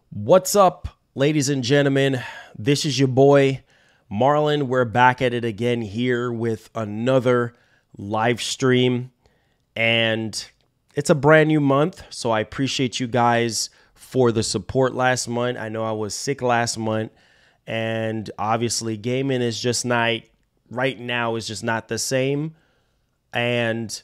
What's up, ladies and gentlemen? This is your boy, Marlon. We're back at it again here with another live stream. And it's a brand new month, so I appreciate you guys for the support last month. I know I was sick last month, and obviously gaming is just not, right now, is just not the same. And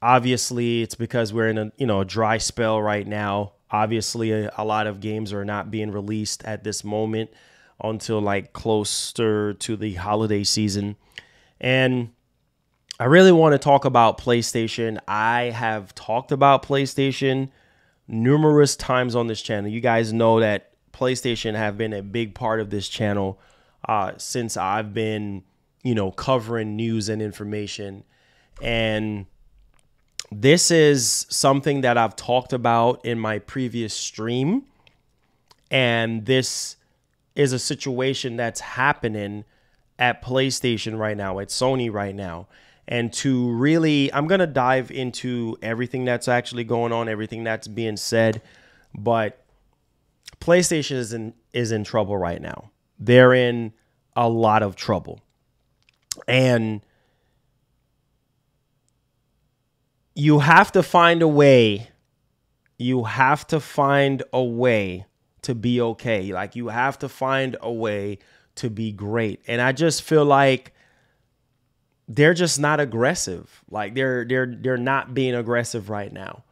obviously it's because we're in a dry spell right now. Obviously, a lot of games are not being released at this moment until like closer to the holiday season. And I really want to talk about PlayStation. I have talked about PlayStation numerous times on this channel. You guys know that PlayStation have been a big part of this channel since I've been, covering news and information. And this is something that I've talked about in my previous stream, and this is a situation that's happening at PlayStation right now, at Sony right now. And to really, I'm going to dive into everything that's actually going on, everything that's being said, but PlayStation is in trouble right now. They're in a lot of trouble. And you have to find a way. You have to find a way to be okay. Like, you have to find a way to be great. And I just feel like they're just not aggressive. Like they're not being aggressive right now.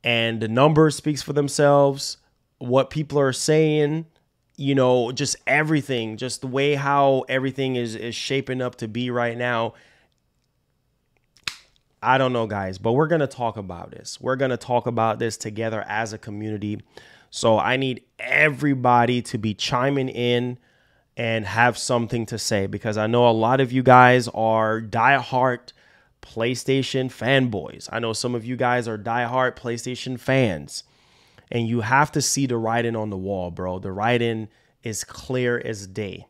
And the numbers speaks for themselves. What people are saying, just everything, just the way how everything is shaping up to be right now. I don't know, guys, but we're going to talk about this. We're going to talk about this together as a community. So I need everybody to be chiming in and have something to say, because I know a lot of you guys are diehard PlayStation fanboys. I know some of you guys are diehard PlayStation fans, and you have to see the writing on the wall, bro. The writing is clear as day.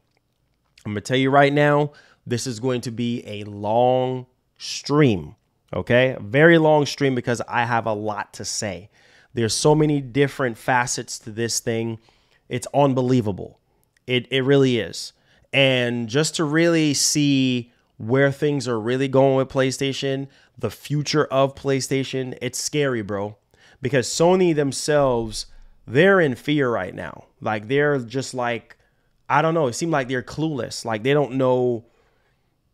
I'm going to tell you right now, this is going to be a long stream. Okay, a very long stream, because I have a lot to say. There's so many different facets to this thing. It's unbelievable. It really is. And just to really see where things are really going with PlayStation, the future of PlayStation, it's scary, bro. Because Sony themselves, they're in fear right now. Like, they're just like, I don't know. It seems like they're clueless. Like, they don't know,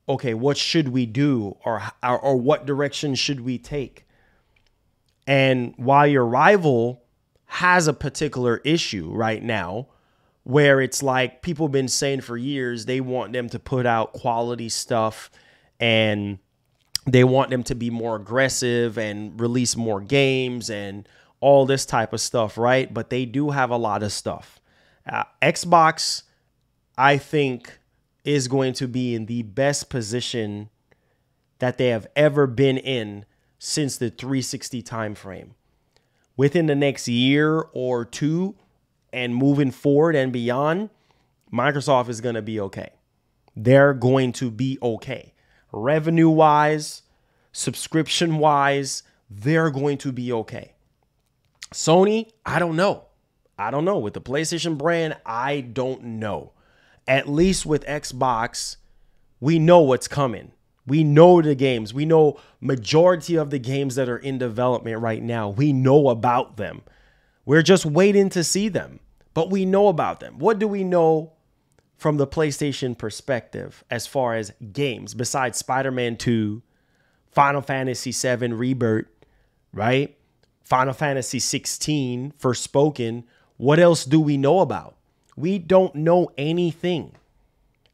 okay, what should we do, or what direction should we take? And while your rival has a particular issue right now, where it's like people have been saying for years, they want them to put out quality stuff, and they want them to be more aggressive and release more games and all this type of stuff, right? But they do have a lot of stuff. Xbox, I think, is going to be in the best position that they have ever been in since the 360 timeframe. Within the next year or two and moving forward and beyond, Microsoft is going to be okay. They're going to be okay. Revenue-wise, subscription-wise, they're going to be okay. Sony, I don't know. With the PlayStation brand, I don't know. At least with Xbox, we know what's coming. We know the games. We know majority of the games that are in development right now. We know about them. We're just waiting to see them, but we know about them. What do we know from the PlayStation perspective as far as games besides Spider-Man 2, Final Fantasy 7 Rebirth, right? Final Fantasy 16 Forspoken. What else do we know about? We don't know anything.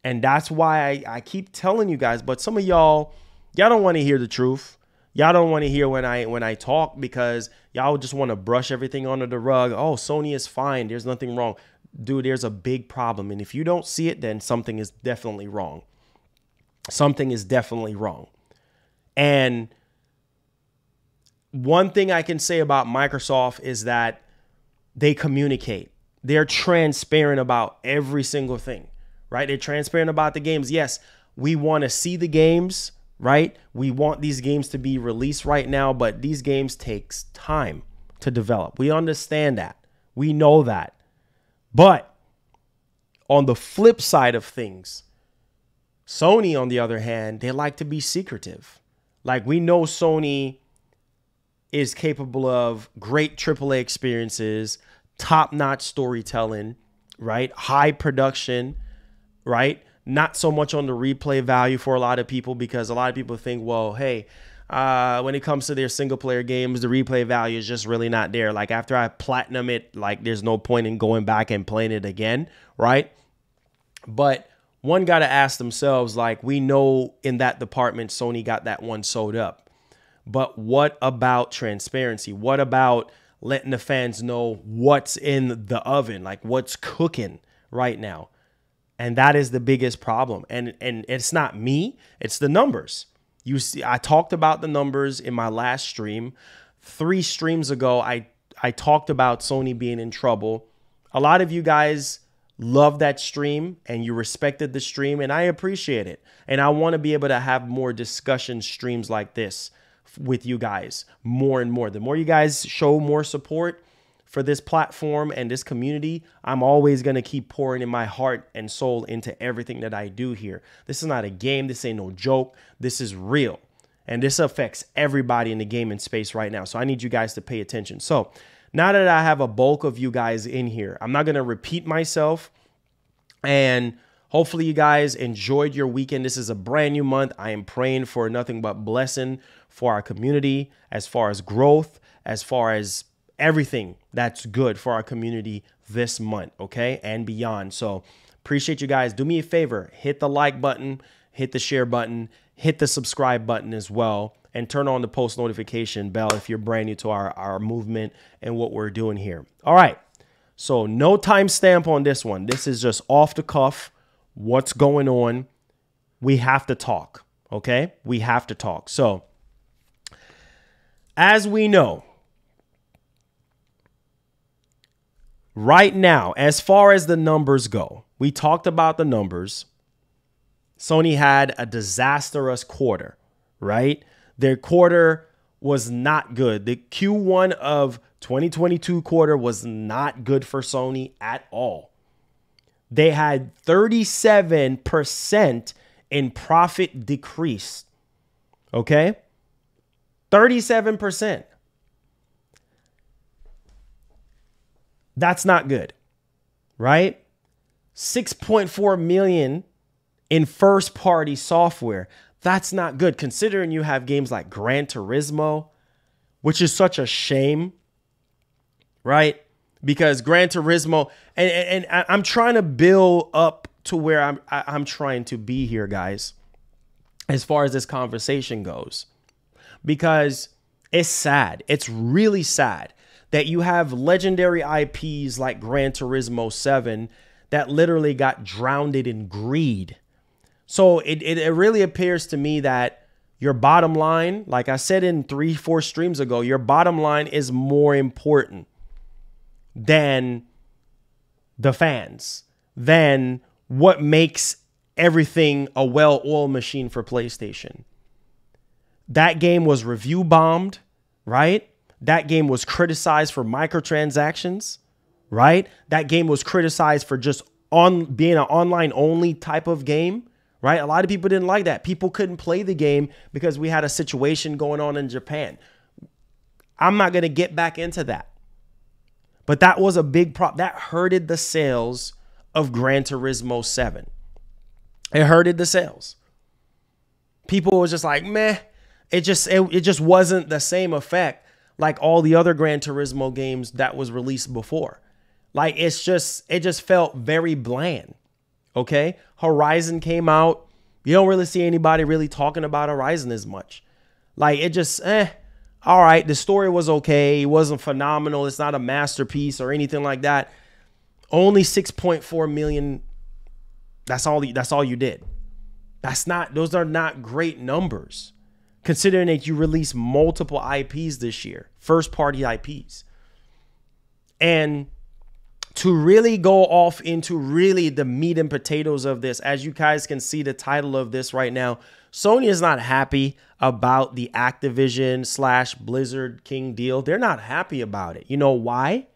And that's why I keep telling you guys, but some of y'all don't want to hear the truth. Y'all don't want to hear when I talk, because y'all just want to brush everything under the rug. Oh, Sony is fine. There's nothing wrong. Dude, there's a big problem. And if you don't see it, then something is definitely wrong. Something is definitely wrong. And one thing I can say about Microsoft is that they communicate. They're transparent about every single thing, right? They're transparent about the games. Yes, we want to see the games, right? We want these games to be released right now, but these games takes time to develop. We understand that. We know that. But on the flip side of things, Sony, on the other hand, they like to be secretive. Like, we know Sony is capable of great AAA experiences, top-notch storytelling, right? High production, right? Not so much on the replay value for a lot of people, because a lot of people think, well, hey, when it comes to their single-player games, the replay value is just really not there. Like, after I platinum it, like, there's no point in going back and playing it again, right? But one got to ask themselves, like, we know in that department, Sony got that one sewed up. But what about transparency? What about letting the fans know what's in the oven, like what's cooking right now? And that is the biggest problem. And it's not me, it's the numbers. You see, I talked about the numbers in my last stream. 3 streams ago, I talked about Sony being in trouble. A lot of you guys love that stream and you respected the stream, and I appreciate it. And I want to be able to have more discussion streams like this with you guys more and more. The more you guys show more support for this platform and this community, I'm always going to keep pouring in my heart and soul into everything that I do here. This is not a game. This ain't no joke. This is real. And this affects everybody in the gaming space right now. So I need you guys to pay attention. So now that I have a bulk of you guys in here, I'm not going to repeat myself. And hopefully you guys enjoyed your weekend. This is a brand new month. I am praying for nothing but blessing for our community, as far as growth, as far as everything that's good for our community this month, okay, and beyond. So appreciate you guys. Do me a favor, hit the like button, hit the share button, hit the subscribe button as well, and turn on the post notification bell if you're brand new to our movement and what we're doing here. All right, so no timestamp on this one. This is just off the cuff. What's going on? We have to talk, okay? We have to talk. So as we know, right now, as far as the numbers go, we talked about the numbers. Sony had a disastrous quarter, right? Their quarter was not good. The Q1 of 2022 quarter was not good for Sony at all. They had 37% in profit decrease, okay? 37%. That's not good, right? 6.4 million in first party software. That's not good, considering you have games like Gran Turismo, which is such a shame, right? Because Gran Turismo, and I'm trying to build up to where I'm trying to be here, guys, as far as this conversation goes, because it's sad. It's really sad that you have legendary IPs like Gran Turismo 7 that literally got drowned in greed. So it really appears to me that your bottom line, like I said in 3-4 streams ago, your bottom line is more important than the fans, than what makes everything a well-oiled machine for PlayStation. That game was review bombed, right? That game was criticized for microtransactions, right? That game was criticized for just being an online only type of game, right? A lot of people didn't like that. People couldn't play the game because we had a situation going on in Japan. I'm not going to get back into that. But that was a big problem. That hurted the sales of Gran Turismo 7. It hurted the sales. People was just like, meh. It just wasn't the same effect like all the other Gran Turismo games that was released before. Like, it just felt very bland. Okay? Horizon came out. You don't really see anybody really talking about Horizon as much. Like, it just, all right, the story was okay. It wasn't phenomenal. It's not a masterpiece or anything like that. Only 6.4 million. That's all you did. Those are not great numbers, considering that you released multiple IPs this year, first party IPs. And to really go off into really the meat and potatoes of this, as you guys can see the title of this right now, Sony is not happy about the Activision / Blizzard King deal. They're not happy about it. You know why?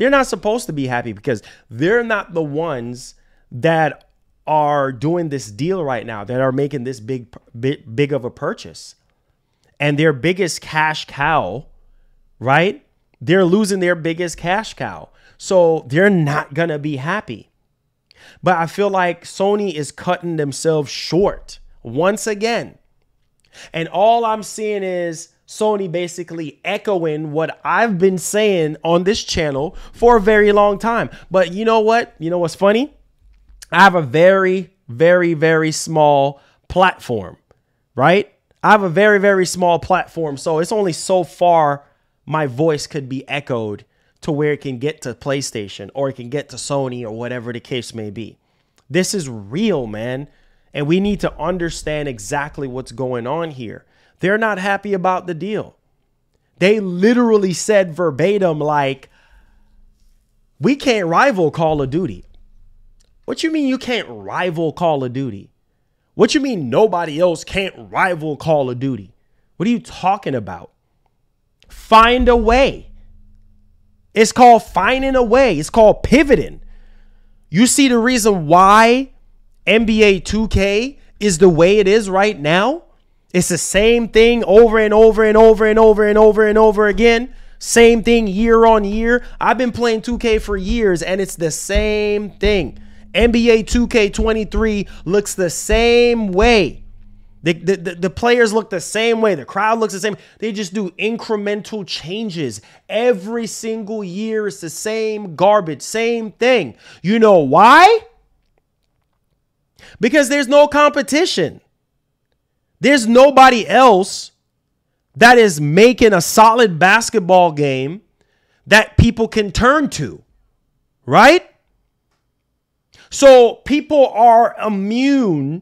They're not supposed to be happy because they're not the ones that are doing this deal right now, that are making this big of a purchase. And their biggest cash cow, right? They're losing their biggest cash cow. So they're not going to be happy. But I feel like Sony is cutting themselves short once again. And all I'm seeing is Sony basically echoing what I've been saying on this channel for a very long time. But you know what? You know what's funny? I have a very, very, very small platform, right? I have a very, very small platform. So it's only so far my voice could be echoed to where it can get to PlayStation or it can get to Sony or whatever the case may be. This is real, man. And we need to understand exactly what's going on here. They're not happy about the deal. They literally said verbatim, like, we can't rival Call of Duty. What you mean you can't rival Call of Duty? What you mean nobody else can't rival Call of Duty? What are you talking about? Find a way. It's called finding a way. It's called pivoting. You see the reason why NBA 2K is the way it is right now? It's the same thing over and over and over and over and over and over again. Same thing year on year. I've been playing 2K for years and it's the same thing. NBA 2K23 looks the same way. The players look the same way. The crowd looks the same. They just do incremental changes. Every single year it's the same garbage, same thing. You know why? Because there's no competition. There's nobody else that is making a solid basketball game that people can turn to, right? So people are immune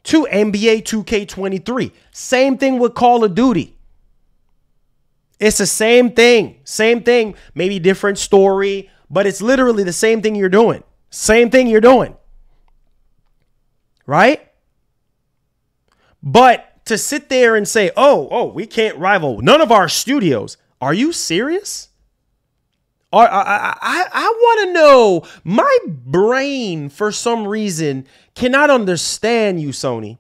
to NBA 2K23. Same thing with Call of Duty. It's the same thing. Same thing. Maybe different story, but it's literally the same thing you're doing. Same thing you're doing. Right? But to sit there and say, oh, we can't rival none of our studios. Are you serious? I want to know. My brain, for some reason, cannot understand you, Sony.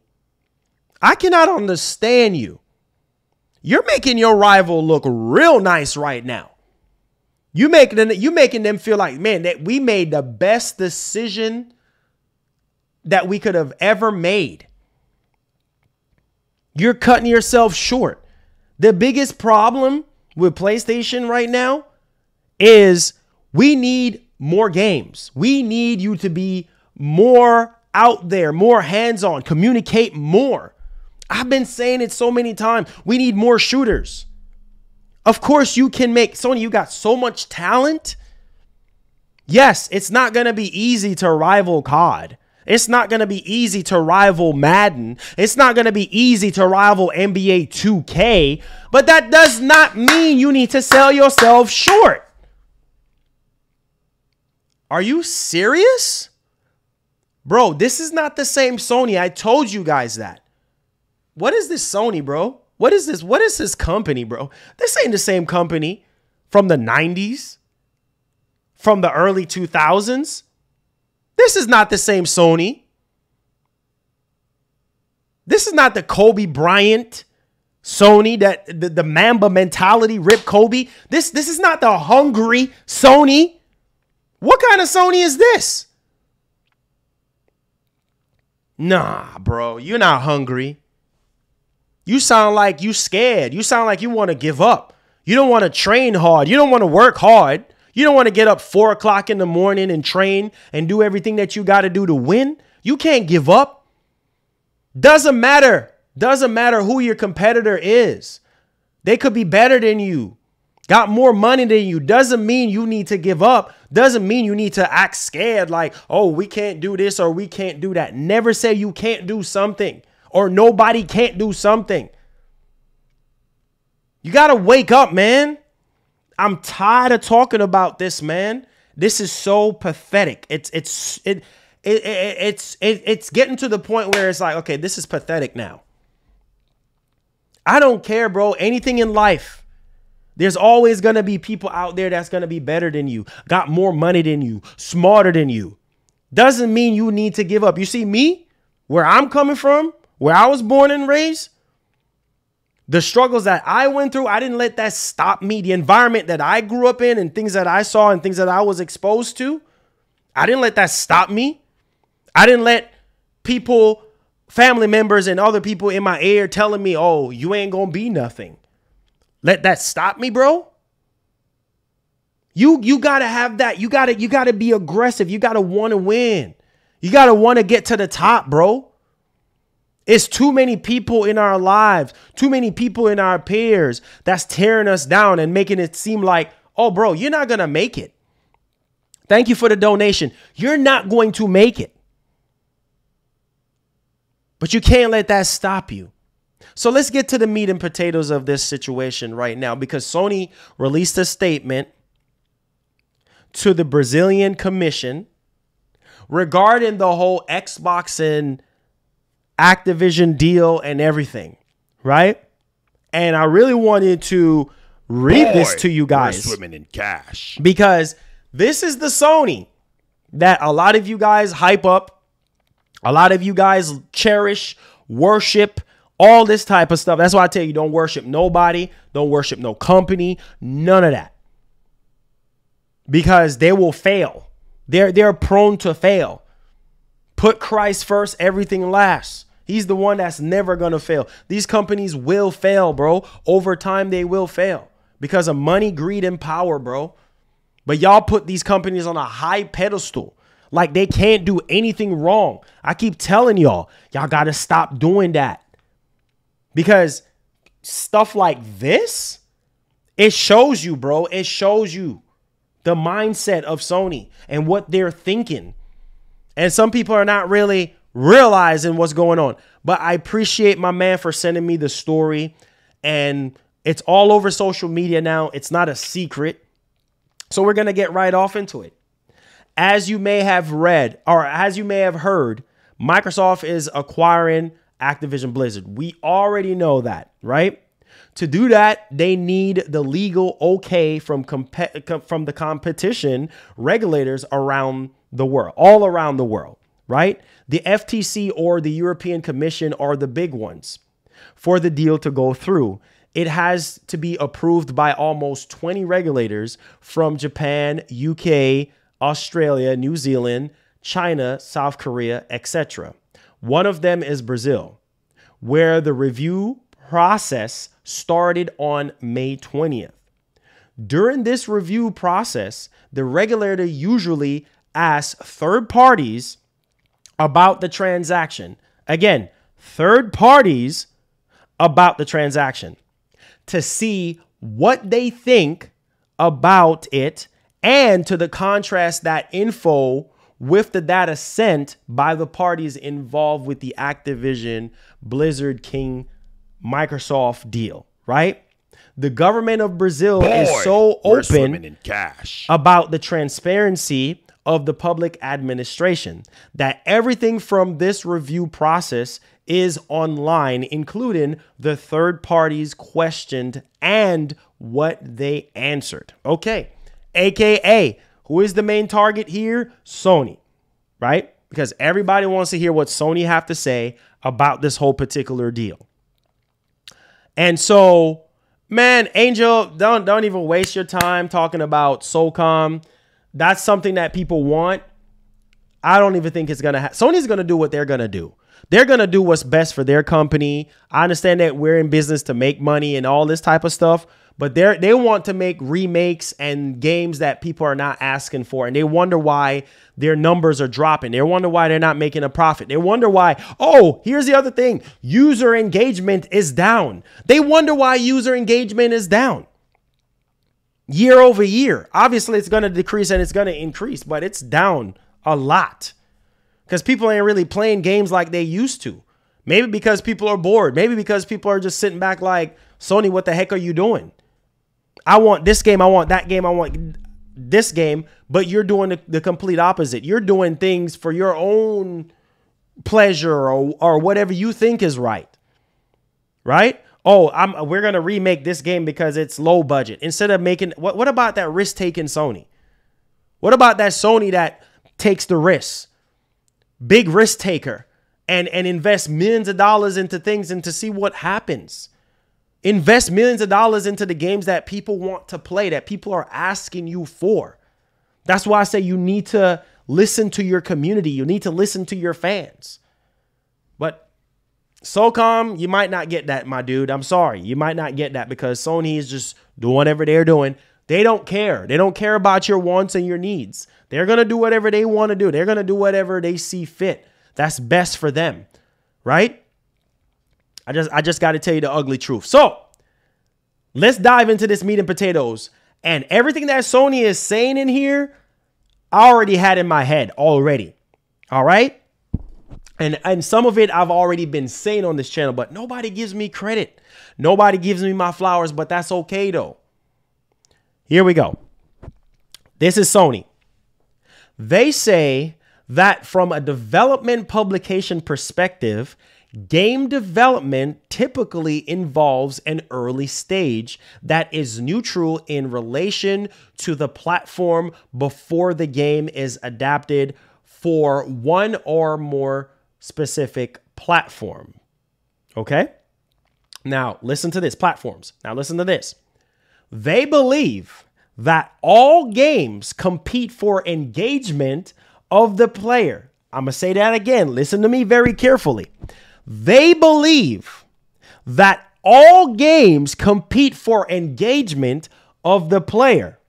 I cannot understand you. You're making your rival look real nice right now. You making them feel like, man, that we made the best decision that we could have ever made. You're cutting yourself short. The biggest problem with PlayStation right now is we need more games. We need you to be more out there, more hands-on, communicate more. I've been saying it so many times. We need more shooters. Of course you can make, Sony, you got so much talent. Yes, it's not going to be easy to rival COD. It's not going to be easy to rival Madden. It's not going to be easy to rival NBA 2K. But that does not mean you need to sell yourself short. Are you serious? Bro, this is not the same Sony. I told you guys that. What is this Sony, bro? What is this? What is this company, bro? This ain't the same company from the 90s, from the early 2000s. This is not the same Sony. This is not the Kobe Bryant Sony, that the Mamba mentality, rip Kobe. This is not the hungry Sony. What kind of Sony is this? Nah, bro, you're not hungry. You sound like you scared. You sound like you want to give up. You don't want to train hard. You don't want to work hard. You don't want to get up 4 o'clock in the morning and train and do everything that you got to do to win. You can't give up. Doesn't matter. Doesn't matter who your competitor is. They could be better than you. Got more money than you. Doesn't mean you need to give up. Doesn't mean you need to act scared like, oh, we can't do this or we can't do that. Never say you can't do something or nobody can't do something. You got to wake up, man. I'm tired of talking about this, man. This is so pathetic. It's getting to the point where it's like, okay, this is pathetic now. I don't care, bro. Anything in life. There's always going to be people out there that's going to be better than you, got more money than you, smarter than you. Doesn't mean you need to give up. You see me, where I'm coming from, where I was born and raised, the struggles that I went through, I didn't let that stop me. The environment that I grew up in and things that I saw and things that I was exposed to, I didn't let that stop me. I didn't let people, family members and other people in my ear telling me, oh, you ain't going to be nothing. Let that stop me, bro. You got to have that. You got to be aggressive. You got to want to win. You got to want to get to the top, bro. It's too many people in our lives, too many people in our peers that's tearing us down and making it seem like, oh, bro, you're not going to make it. Thank you for the donation. You're not going to make it. But you can't let that stop you. So let's get to the meat and potatoes of this situation right now, because Sony released a statement to the Brazilian Commission regarding the whole Xbox and Activision deal and everything, right? And I really wanted to read this to you guys. We're swimming in cash. Because this is the Sony that a lot of you guys hype up, a lot of you guys cherish, worship, all this type of stuff. That's why I tell you, don't worship nobody. Don't worship no company. None of that. Because they will fail. They're prone to fail. Put Christ first, everything last. He's the one that's never going to fail. These companies will fail, bro. Over time, they will fail because of money, greed, and power, bro. But y'all put these companies on a high pedestal like they can't do anything wrong. I keep telling y'all got to stop doing that. Because stuff like this, it shows you, bro. It shows you the mindset of Sony and what they're thinking. And some people are not really realizing what's going on. But I appreciate my man for sending me the story. And it's all over social media now. It's not a secret. So we're going to get right off into it. As you may have read, or as you may have heard, Microsoft is acquiring Activision Blizzard. We already know that, right? To do that, they need the legal okay from the competition regulators around the world, all around the world, right? The FTC or the European Commission are the big ones for the deal to go through. It has to be approved by almost 20 regulators from Japan, UK, Australia, New Zealand, China, South Korea, etc. One of them is Brazil, where the review process started on May 20th. During this review process, the regulator usually asks third parties about the transaction. Again, third parties about the transaction to see what they think about it and to contrast that info with the data sent by the parties involved with the Activision, Blizzard, King, Microsoft deal, right? The government of Brazil is so open in cash about the transparency of the public administration that everything from this review process is online, including the third parties questioned and what they answered. Okay, AKA, who is the main target here? Sony, right? Because everybody wants to hear what Sony have to say about this whole particular deal. And so, man, Angel, don't even waste your time talking about SOCOM. That's something that people want. I don't even think it's going to happen. Sony's going to do what they're going to do. They're going to do what's best for their company. I understand that we're in business to make money and all this type of stuff, but they want to make remakes and games that people are not asking for. And they wonder why their numbers are dropping. They wonder why they're not making a profit. They wonder why, oh, here's the other thing. User engagement is down. They wonder why user engagement is down. Year over year. Obviously, it's going to decrease and it's going to increase, but it's down a lot. Because people ain't really playing games like they used to. Maybe because people are bored. Maybe because people are just sitting back like, Sony, what the heck are you doing? I want this game. I want that game. I want this game. But you're doing the complete opposite. You're doing things for your own pleasure or whatever you think is right. Right? Oh, we're going to remake this game because it's low budget. Instead of making, what about that risk-taking Sony? What about that Sony that takes the risks? Big risk taker and invest millions of dollars into things and to see what happens. Invest millions of dollars into the games that people want to play, that people are asking you for. That's why I say you need to listen to your community. You need to listen to your fans. But SOCOM, you might not get that, my dude. I'm sorry. You might not get that because Sony is just doing whatever they're doing. They don't care. They don't care about your wants and your needs. They're going to do whatever they want to do. They're going to do whatever they see fit. That's best for them, right? I just got to tell you the ugly truth. So let's dive into this meat and potatoes. And everything that Sony is saying in here, I already had in my head already. All right. And some of it I've already been saying on this channel, but nobody gives me credit. Nobody gives me my flowers, but that's okay though. Here we go. This is Sony. They say that from a development publication perspective, game development typically involves an early stage that is neutral in relation to the platform before the game is adapted for one or more specific platform. Okay? Now, listen to this. Platforms. Now, listen to this. They believe that all games compete for engagement of the player. I'm going to say that again. Listen to me very carefully. They believe that all games compete for engagement of the player.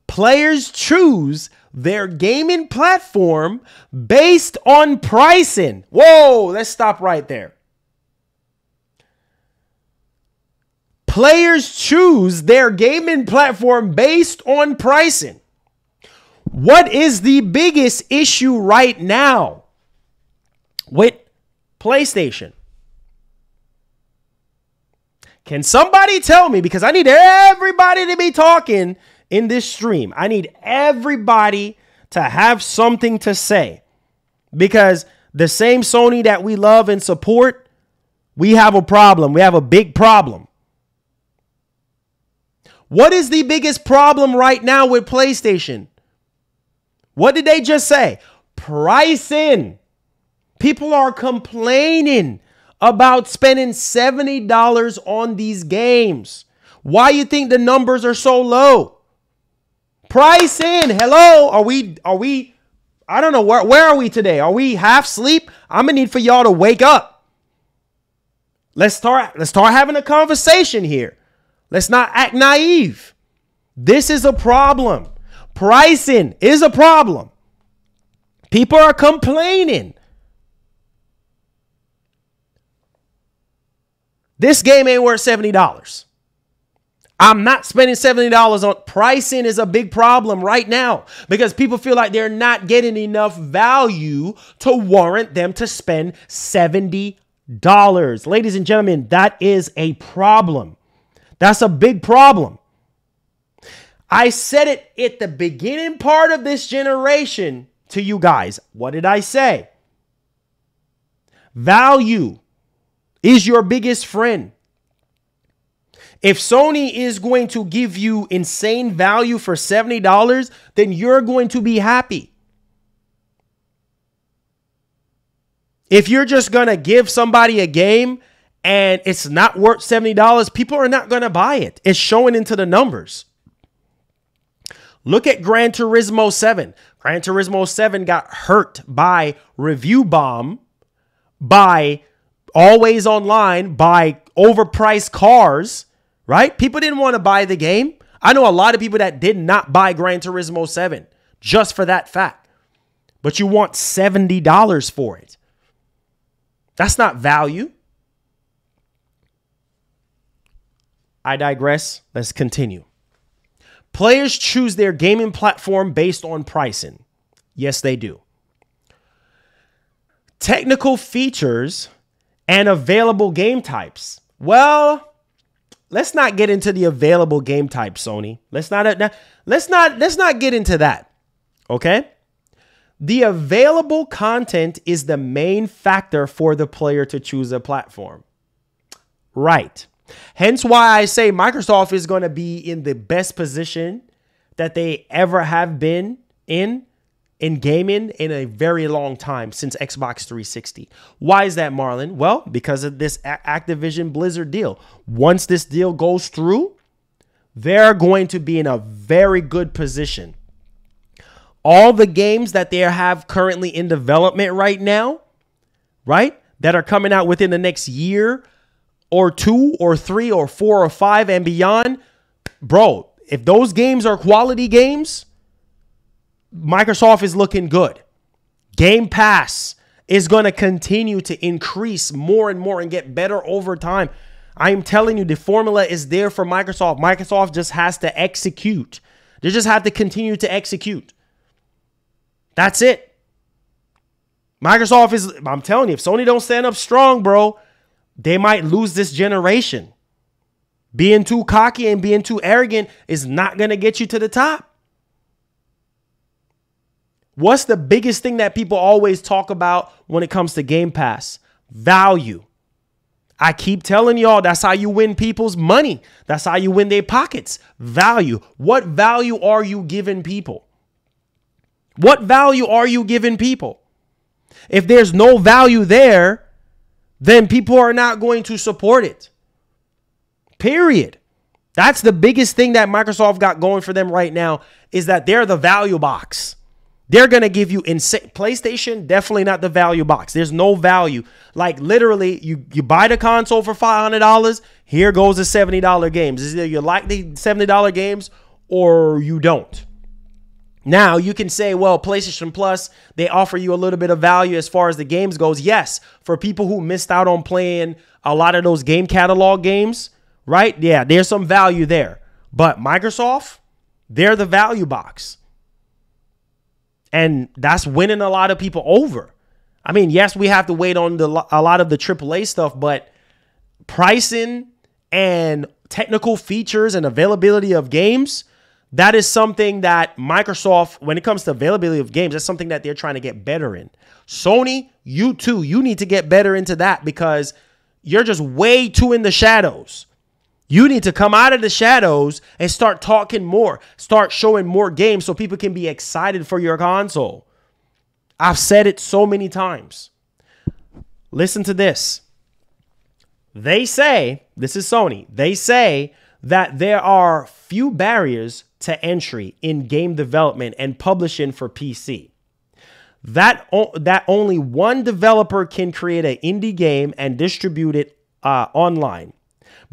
Players choose their gaming platform based on pricing. Whoa, let's stop right there. Players choose their gaming platform based on pricing. What is the biggest issue right now with PlayStation? Can somebody tell me? Because I need everybody to be talking in this stream. I need everybody to have something to say. Because the same Sony that we love and support, we have a problem. We have a big problem. What is the biggest problem right now with PlayStation? What did they just say? Pricing. People are complaining about spending $70 on these games. Why you think the numbers are so low? Pricing. Hello? Are we I don't know where are we today? Are we half asleep? I'm gonna need for y'all to wake up. Let's start having a conversation here. Let's not act naive. This is a problem. Pricing is a problem. People are complaining. This game ain't worth $70. I'm not spending $70 on pricing is a big problem right now because people feel like they're not getting enough value to warrant them to spend $70. Ladies and gentlemen, that is a problem. That's a big problem. I said it at the beginning part of this generation to you guys. What did I say? Value is your biggest friend. If Sony is going to give you insane value for $70, then you're going to be happy. If you're just going to give somebody a game and it's not worth $70, people are not going to buy it. It's showing into the numbers. Look at Gran Turismo 7. Gran Turismo 7 got hurt by review bomb, by always online, by overpriced cars, right? People didn't want to buy the game. I know a lot of people that did not buy Gran Turismo 7 just for that fact. But you want $70 for it. That's not value. I digress. Let's continue. Players choose their gaming platform based on pricing. Yes, they do. Technical features and available game types. Well, let's not get into the available game types, Sony. Let's not get into that. Okay? The available content is the main factor for the player to choose a platform. right. Hence why I say Microsoft is going to be in the best position that they ever have been in gaming in a very long time since Xbox 360. Why is that, Marlon? Well, because of this Activision Blizzard deal. Once this deal goes through, they're going to be in a very good position. All the games that they have currently in development right now, right, that are coming out within the next year or 2 or 3 or 4 or 5 and beyond, bro, if those games are quality games, Microsoft is looking good. Gamepass is going to continue to increase more and more and get better over time. I am telling you, the formula is there for Microsoft. Microsoft just has to execute. They just have to continue to execute. That's it. Microsoft is, I'm telling you, if Sony don't stand up strong, bro, they might lose this generation. Being too cocky and being too arrogant is not going to get you to the top. What's the biggest thing that people always talk about when it comes to Game Pass? Value. I keep telling y'all, that's how you win people's money. That's how you win their pockets. Value. What value are you giving people? What value are you giving people? If there's no value there, then people are not going to support it. Period. That's the biggest thing that Microsoft got going for them right now, is that they're the value box. They're going to give you insane. PlayStation, definitely not the value box. There's no value. Like literally, you buy the console for $500. Here goes the $70 games. Either you like the $70 games or you don't. Now you can say, well, PlayStation Plus, they offer you a little bit of value as far as the games goes. Yes, for people who missed out on playing a lot of those game catalog games, right? Yeah, there's some value there. But Microsoft, they're the value box. And that's winning a lot of people over. I mean, yes, we have to wait on a lot of the AAA stuff, but pricing and technical features and availability of games, that is something that Microsoft, when it comes to availability of games, that's something that they're trying to get better in. Sony, you too, you need to get better into that because you're just way too in the shadows. You need to come out of the shadows and start talking more. Start showing more games so people can be excited for your console. I've said it so many times. Listen to this. They say, this is Sony, they say that there are few barriers to entry in game development and publishing for PC. That only one developer can create an indie game and distribute it online.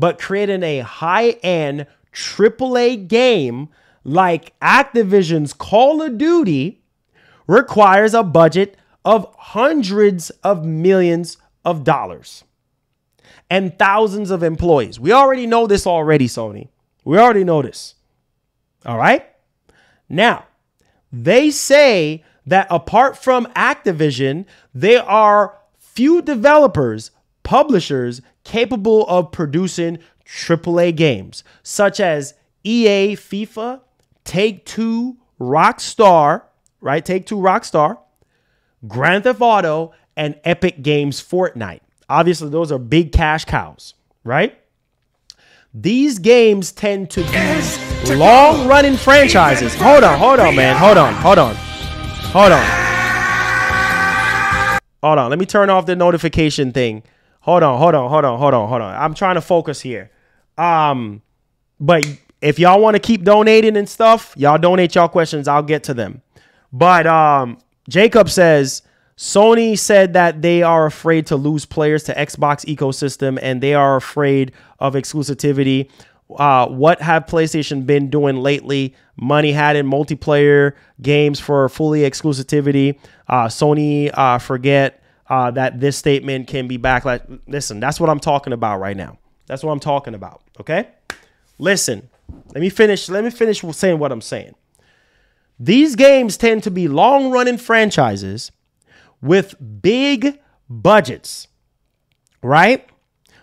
But creating a high-end AAA game like Activision's Call of Duty requires a budget of hundreds of millions of dollars and thousands of employees. We already know this already, Sony. We already know this. All right? Now, they say that apart from Activision, there are few developers, publishers capable of producing AAA games, such as EA, FIFA, Take-Two, Rockstar, right? Take-Two, Rockstar, Grand Theft Auto, and Epic Games Fortnite. Obviously, those are big cash cows, right? These games tend to be long-running franchises. Hold on, man. Hold on. Let me turn off the notification thing. Hold on. I'm trying to focus here. But if y'all want to keep donating and stuff, y'all donate y'all questions. I'll get to them. But Jacob says, Sony said that they are afraid to lose players to Xbox ecosystem and they are afraid of exclusivity. What have PlayStation been doing lately? Money had in multiplayer games for fully exclusivity. Sony forget that this statement can be backlash. Listen, that's what I'm talking about right now. That's what I'm talking about. Okay? Listen, let me finish saying what I'm saying. These games tend to be long-running franchises with big budgets, right?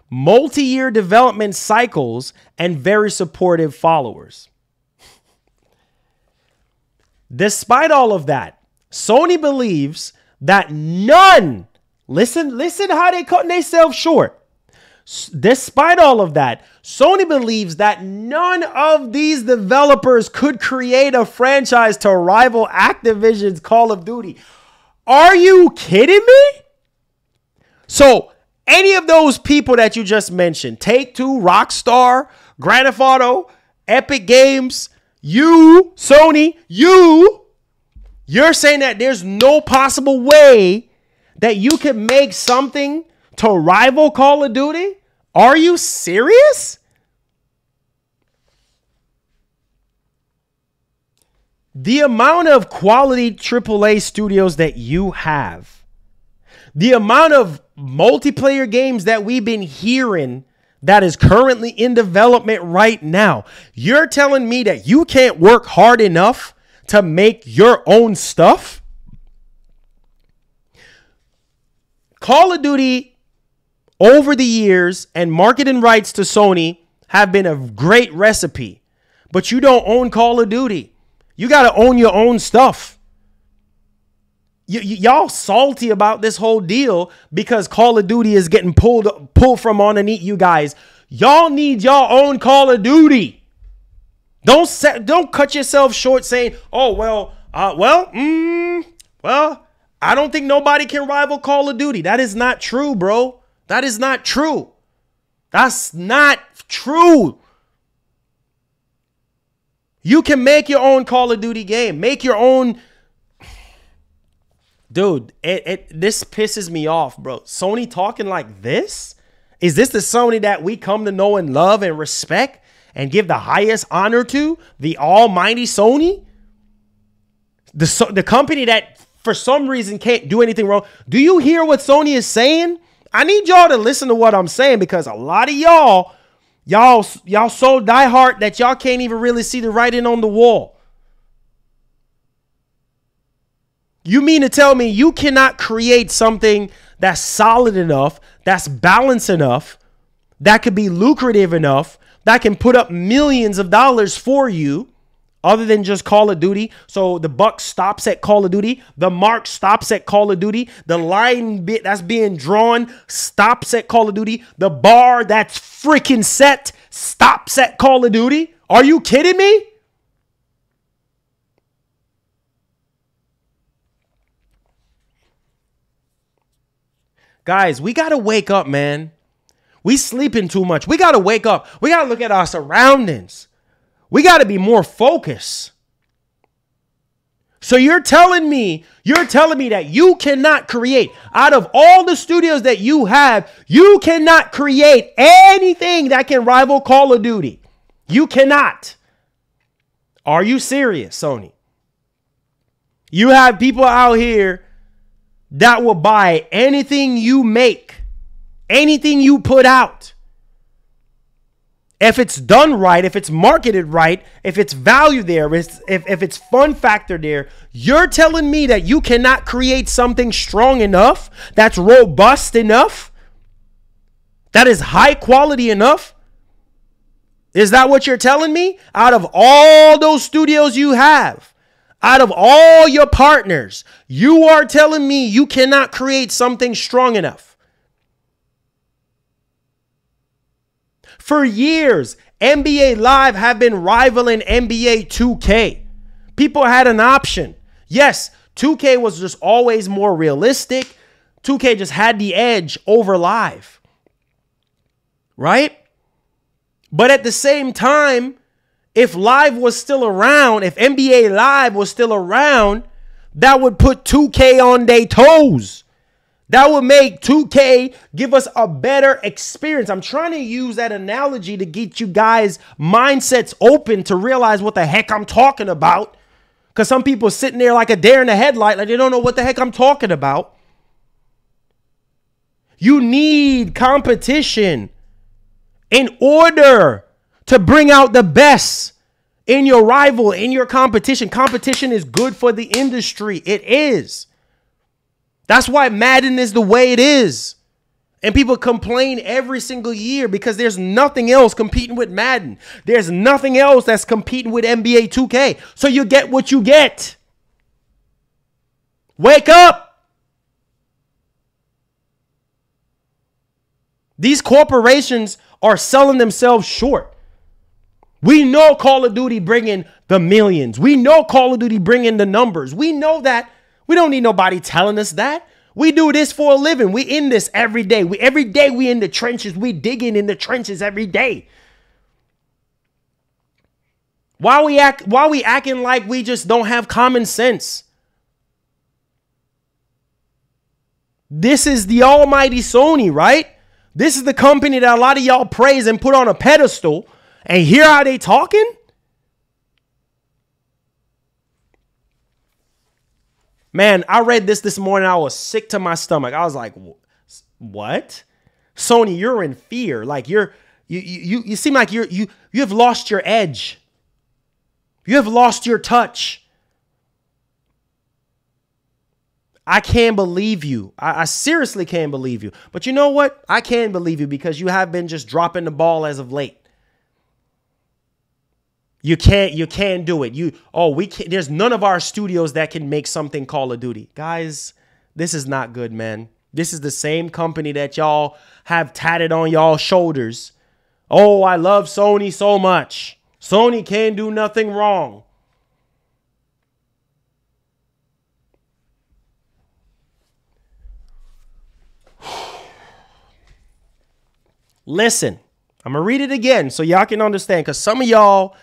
Multi-year development cycles and very supportive followers. Despite all of that, Sony believes that none, listen how they cutting themselves short. Despite all of that, Sony believes that none of these developers could create a franchise to rival Activision's Call of Duty. Are you kidding me? So any of those people that you just mentioned, Take-Two, Rockstar, Grand Theft Auto, Epic Games, you, Sony, you're saying that there's no possible way that you can make something to rival Call of Duty? Are you serious? The amount of quality AAA studios that you have, the amount of multiplayer games that we've been hearing that is currently in development right now, you're telling me that you can't work hard enough to make your own stuff? Call of Duty over the years and marketing rights to Sony have been a great recipe, but you don't own Call of Duty. You got to own your own stuff. Y'all salty about this whole deal because Call of Duty is getting pulled from underneath you guys. Y'all need your own Call of Duty. Don't cut yourself short saying, "Oh well, I don't think nobody can rival Call of Duty." That is not true, bro. That is not true. That's not true. You can make your own Call of Duty game. Make your own. Dude, this pisses me off, bro. Sony talking like this? Is this the Sony that we come to know and love and respect and give the highest honor to? The almighty Sony? The company that for some reason can't do anything wrong. Do you hear what Sony is saying? I need y'all to listen to what I'm saying because a lot of y'all so diehard that y'all can't even really see the writing on the wall. You mean to tell me you cannot create something that's solid enough, that's balanced enough, that could be lucrative enough, that can put up millions of dollars for you other than just Call of Duty? So the buck stops at Call of Duty. The mark stops at Call of Duty. The line bit that's being drawn stops at Call of Duty. The bar that's freaking set stops at Call of Duty. Are you kidding me? Guys, we got to wake up, man. We sleeping too much. We got to wake up. We got to look at our surroundings. We got to be more focused. So you're telling me that you cannot create, out of all the studios that you have, you cannot create anything that can rival Call of Duty. You cannot. Are you serious, Sony? You have people out here that will buy anything you make, anything you put out. If it's done right, if it's marketed right, if it's value there, if it's fun factor there, you're telling me that you cannot create something strong enough, that's robust enough, that is high quality enough? Is that what you're telling me? Out of all those studios you have, out of all your partners, you are telling me you cannot create something strong enough? For years, NBA Live have been rivaling NBA 2K. People had an option. Yes, 2K was just always more realistic. 2K just had the edge over Live. Right? But at the same time, if Live was still around, if NBA Live was still around, that would put 2K on their toes. That would make 2K give us a better experience. I'm trying to use that analogy to get you guys' mindsets open to realize what the heck I'm talking about. Because some people sitting there like a deer in the headlight, like they don't know what the heck I'm talking about. You need competition in order to bring out the best in your rival, in your competition. Competition is good for the industry. It is. That's why Madden is the way it is. And people complain every single year because there's nothing else competing with Madden. There's nothing else that's competing with NBA 2K. So you get what you get. Wake up. These corporations are selling themselves short. We know Call of Duty bringing the millions. We know Call of Duty bringing the numbers. We know that. We don't need nobody telling us that. We do this for a living. We in this every day. Every day we in the trenches. We digging in the trenches every day. Why we acting like we just don't have common sense? This is the almighty Sony, right? This is the company that a lot of y'all praise and put on a pedestal. And here are they talking? Man, I read this morning. I was sick to my stomach. I was like, what? Sony, you're in fear. Like you seem like you have lost your edge. You have lost your touch. I can't believe you. I seriously can't believe you. But you know what? I can believe you because you have been just dropping the ball as of late. You can't do it. We can't. There's none of our studios that can make something Call of Duty. Guys, this is not good, man. This is the same company that y'all have tatted on y'all shoulders. Oh, I love Sony so much. Sony can't do nothing wrong. Listen, I'm going to read it again so y'all can understand, because some of y'all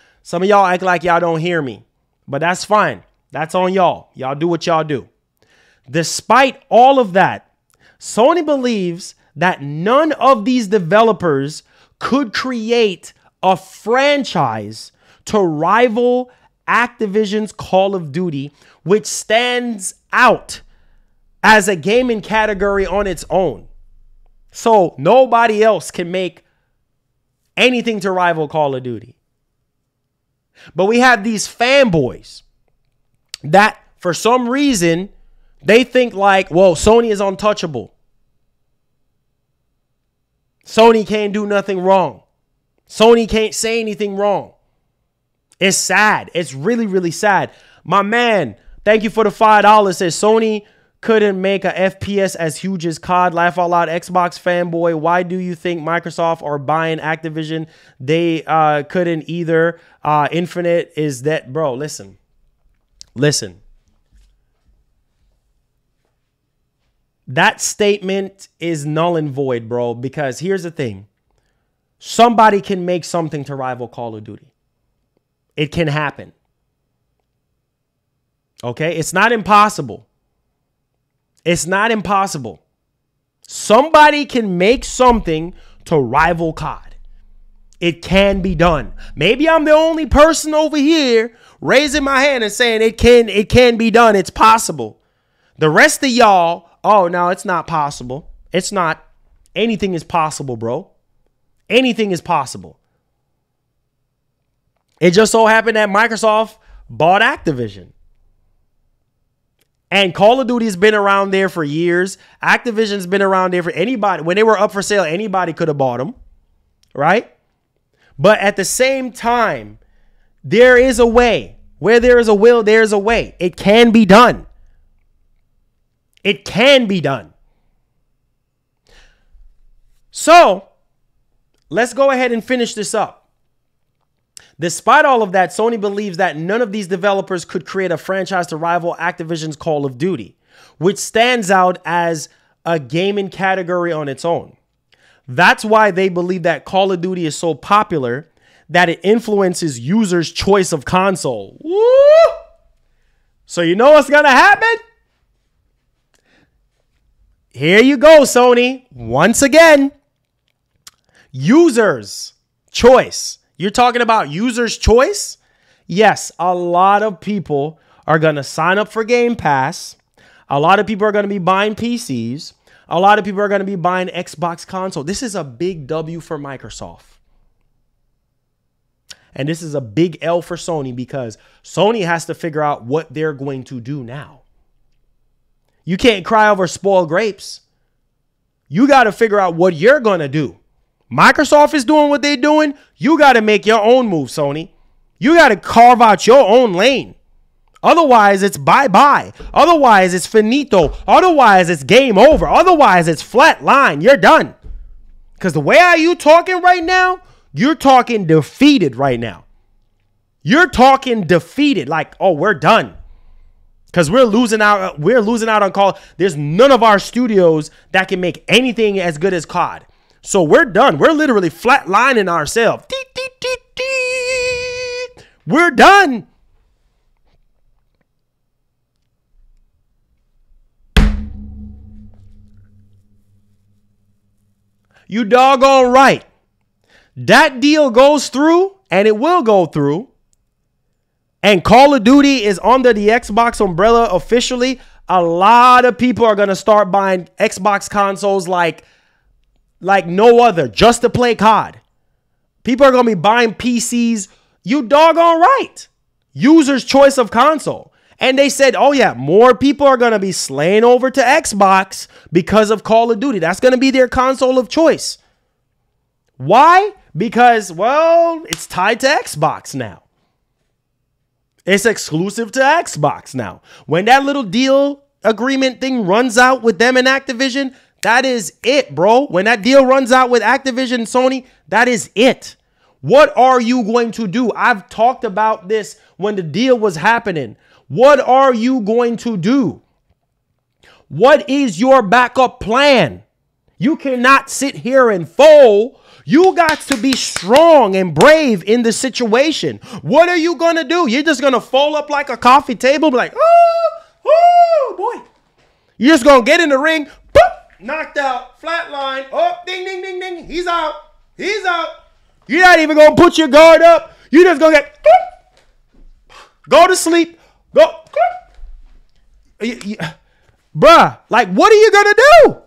act like y'all don't hear me, but that's fine. That's on y'all. Y'all do what y'all do. Despite all of that, Sony believes that none of these developers could create a franchise to rival Activision's Call of Duty, which stands out as a gaming category on its own. So nobody else can make anything to rival Call of Duty. But we have these fanboys that for some reason they think like, well, Sony is untouchable. Sony can't do nothing wrong. Sony can't say anything wrong. It's sad. It's really, really sad. My man, thank you for the $5. Says Sony couldn't make a FPS as huge as COD. Laugh out loud, Xbox fanboy. Why do you think Microsoft are buying Activision? They couldn't either. Infinite is that, bro. Listen. That statement is null and void, bro, because here's the thing. Somebody can make something to rival Call of Duty. It can happen. Okay? It's not impossible. It's not impossible. Somebody can make something to rival COD. It can be done. Maybe I'm the only person over here raising my hand and saying it can be done. It's possible. The rest of y'all, oh, no, it's not possible. It's not. Anything is possible, bro. Anything is possible. It just so happened that Microsoft bought Activision. And Call of Duty has been around there for years. Activision's been around there for anybody. When they were up for sale, anybody could have bought them, right? But at the same time, there is a way. Where there is a will, there is a way. It can be done. It can be done. So, let's go ahead and finish this up. Despite all of that, Sony believes that none of these developers could create a franchise to rival Activision's Call of Duty, which stands out as a gaming category on its own. That's why they believe that Call of Duty is so popular that it influences users' choice of console. Woo! So you know what's going to happen? Here you go, Sony. Once again, users' choice. You're talking about users' choice? Yes, a lot of people are going to sign up for Gamepass. A lot of people are going to be buying PCs. A lot of people are going to be buying Xbox console. This is a big W for Microsoft. And this is a big L for Sony because Sony has to figure out what they're going to do now. You can't cry over spoiled grapes. You got to figure out what you're going to do. Microsoft is doing what they're doing. You got to make your own move, Sony. You got to carve out your own lane. Otherwise, it's bye-bye. Otherwise, it's finito. Otherwise, it's game over. Otherwise, it's flat line. You're done. Because the way how you talking right now, you're talking defeated right now. You're talking defeated. Like, oh, we're done. Because we're losing out. We're losing out on Call. There's none of our studios that can make anything as good as COD. So we're done. We're literally flatlining ourselves. We're done. You doggone right. That deal goes through, and it will go through. And Call of Duty is under the Xbox umbrella officially. A lot of people are going to start buying Xbox consoles like no other, just to play COD. People are going to be buying PCs. You doggone right. User's choice of console. And they said, oh yeah, more people are going to be slaying over to Xbox because of Call of Duty. That's going to be their console of choice. Why? Because, well, it's tied to Xbox now. It's exclusive to Xbox now. When that little deal agreement thing runs out with them and Activision, that is it, bro. When that deal runs out with Activision and Sony, that is it. What are you going to do? I've talked about this when the deal was happening. What are you going to do? What is your backup plan? You cannot sit here and fold. You got to be strong and brave in the situation. What are you going to do? You're just going to fold up like a coffee table, be like, oh, boy. You're just going to get in the ring, boop, knocked out, flatline, oh, ding, ding, ding, ding. He's out. He's out. You're not even going to put your guard up. You're just going to get, boop, go to sleep, go, bruh, like, what are you going to do?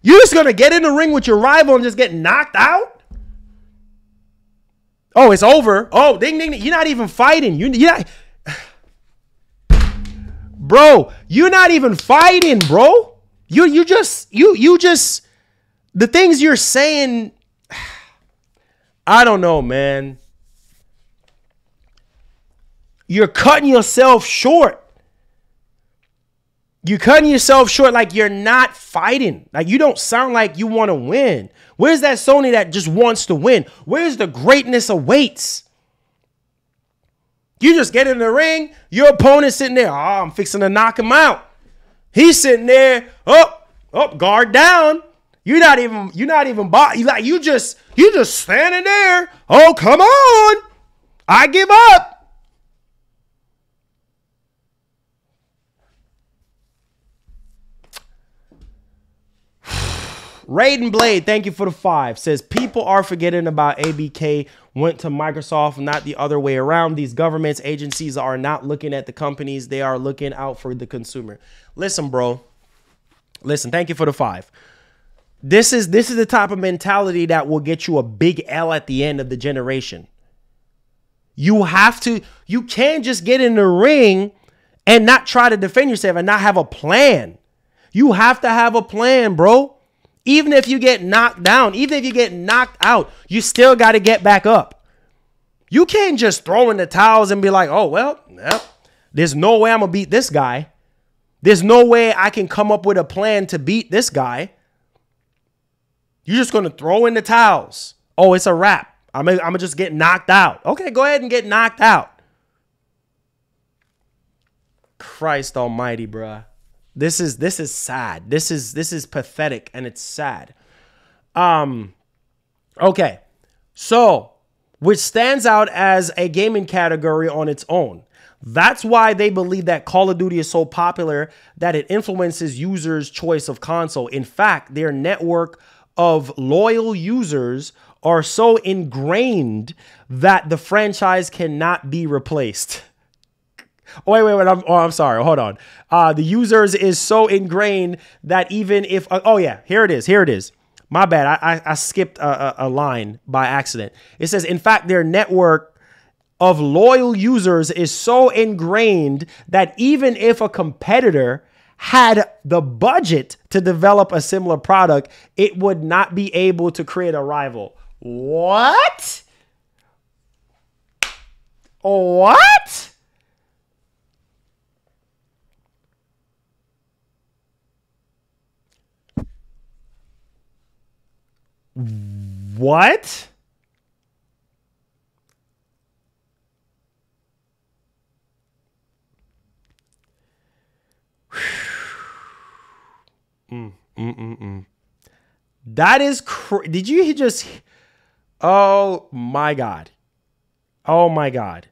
You're just going to get in the ring with your rival and just get knocked out? Oh, it's over. Oh, ding, ding, ding. You're not even fighting. You're not... Bro, you're not even fighting, bro. You just... The things you're saying... I don't know, man. You're cutting yourself short. You're cutting yourself short like you're not fighting. Like you don't sound like you want to win. Where's that Sony that just wants to win? Where's the greatness awaits? You just get in the ring. Your opponent's sitting there. Oh, I'm fixing to knock him out. He's sitting there. Oh, guard down. You're not even you just standing there. Oh, come on. I give up. Raiden Blade, thank you for the 5. Says people are forgetting about ABK went to Microsoft, not the other way around. These governments, agencies are not looking at the companies. They are looking out for the consumer. Listen, bro. Listen, thank you for the 5. This is the type of mentality that will get you a big L at the end of the generation. You can't just get in the ring and not try to defend yourself and not have a plan. You have to have a plan, bro. Even if you get knocked down, even if you get knocked out, you still got to get back up. You can't just throw in the towels and be like, oh, well, there's no way I'm going to beat this guy. There's no way I can come up with a plan to beat this guy. You're just going to throw in the towels. Oh, it's a wrap. I'm going to just get knocked out. Okay, go ahead and get knocked out. Christ almighty, bruh. This is sad. This is pathetic and it's sad. Okay. So, which stands out as a gaming category on its own. That's why they believe that Call of Duty is so popular that it influences users' choice of console. In fact, their network of loyal users are so ingrained that the franchise cannot be replaced. Oh, wait. I'm sorry. Hold on. The users is so ingrained that even if... oh, yeah. Here it is. My bad. I skipped a line by accident. It says, in fact, their network of loyal users is so ingrained that even if a competitor had the budget to develop a similar product, it would not be able to create a rival. What? What? What? That is did you just... Oh my God. Oh my God.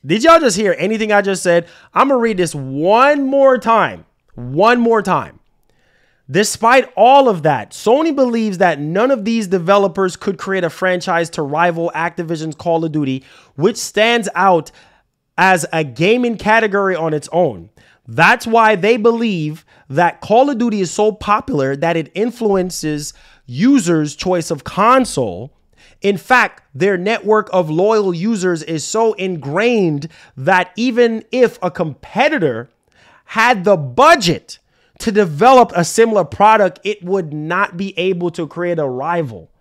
Did y'all just hear anything I just said? I'm going to read this one more time. One more time. Despite all of that, Sony believes that none of these developers could create a franchise to rival Activision's Call of Duty, which stands out as a gaming category on its own. That's why they believe that Call of Duty is so popular that it influences users' choice of console. In fact, their network of loyal users is so ingrained that even if a competitor had the budget to develop a similar product, it would not be able to create a rival.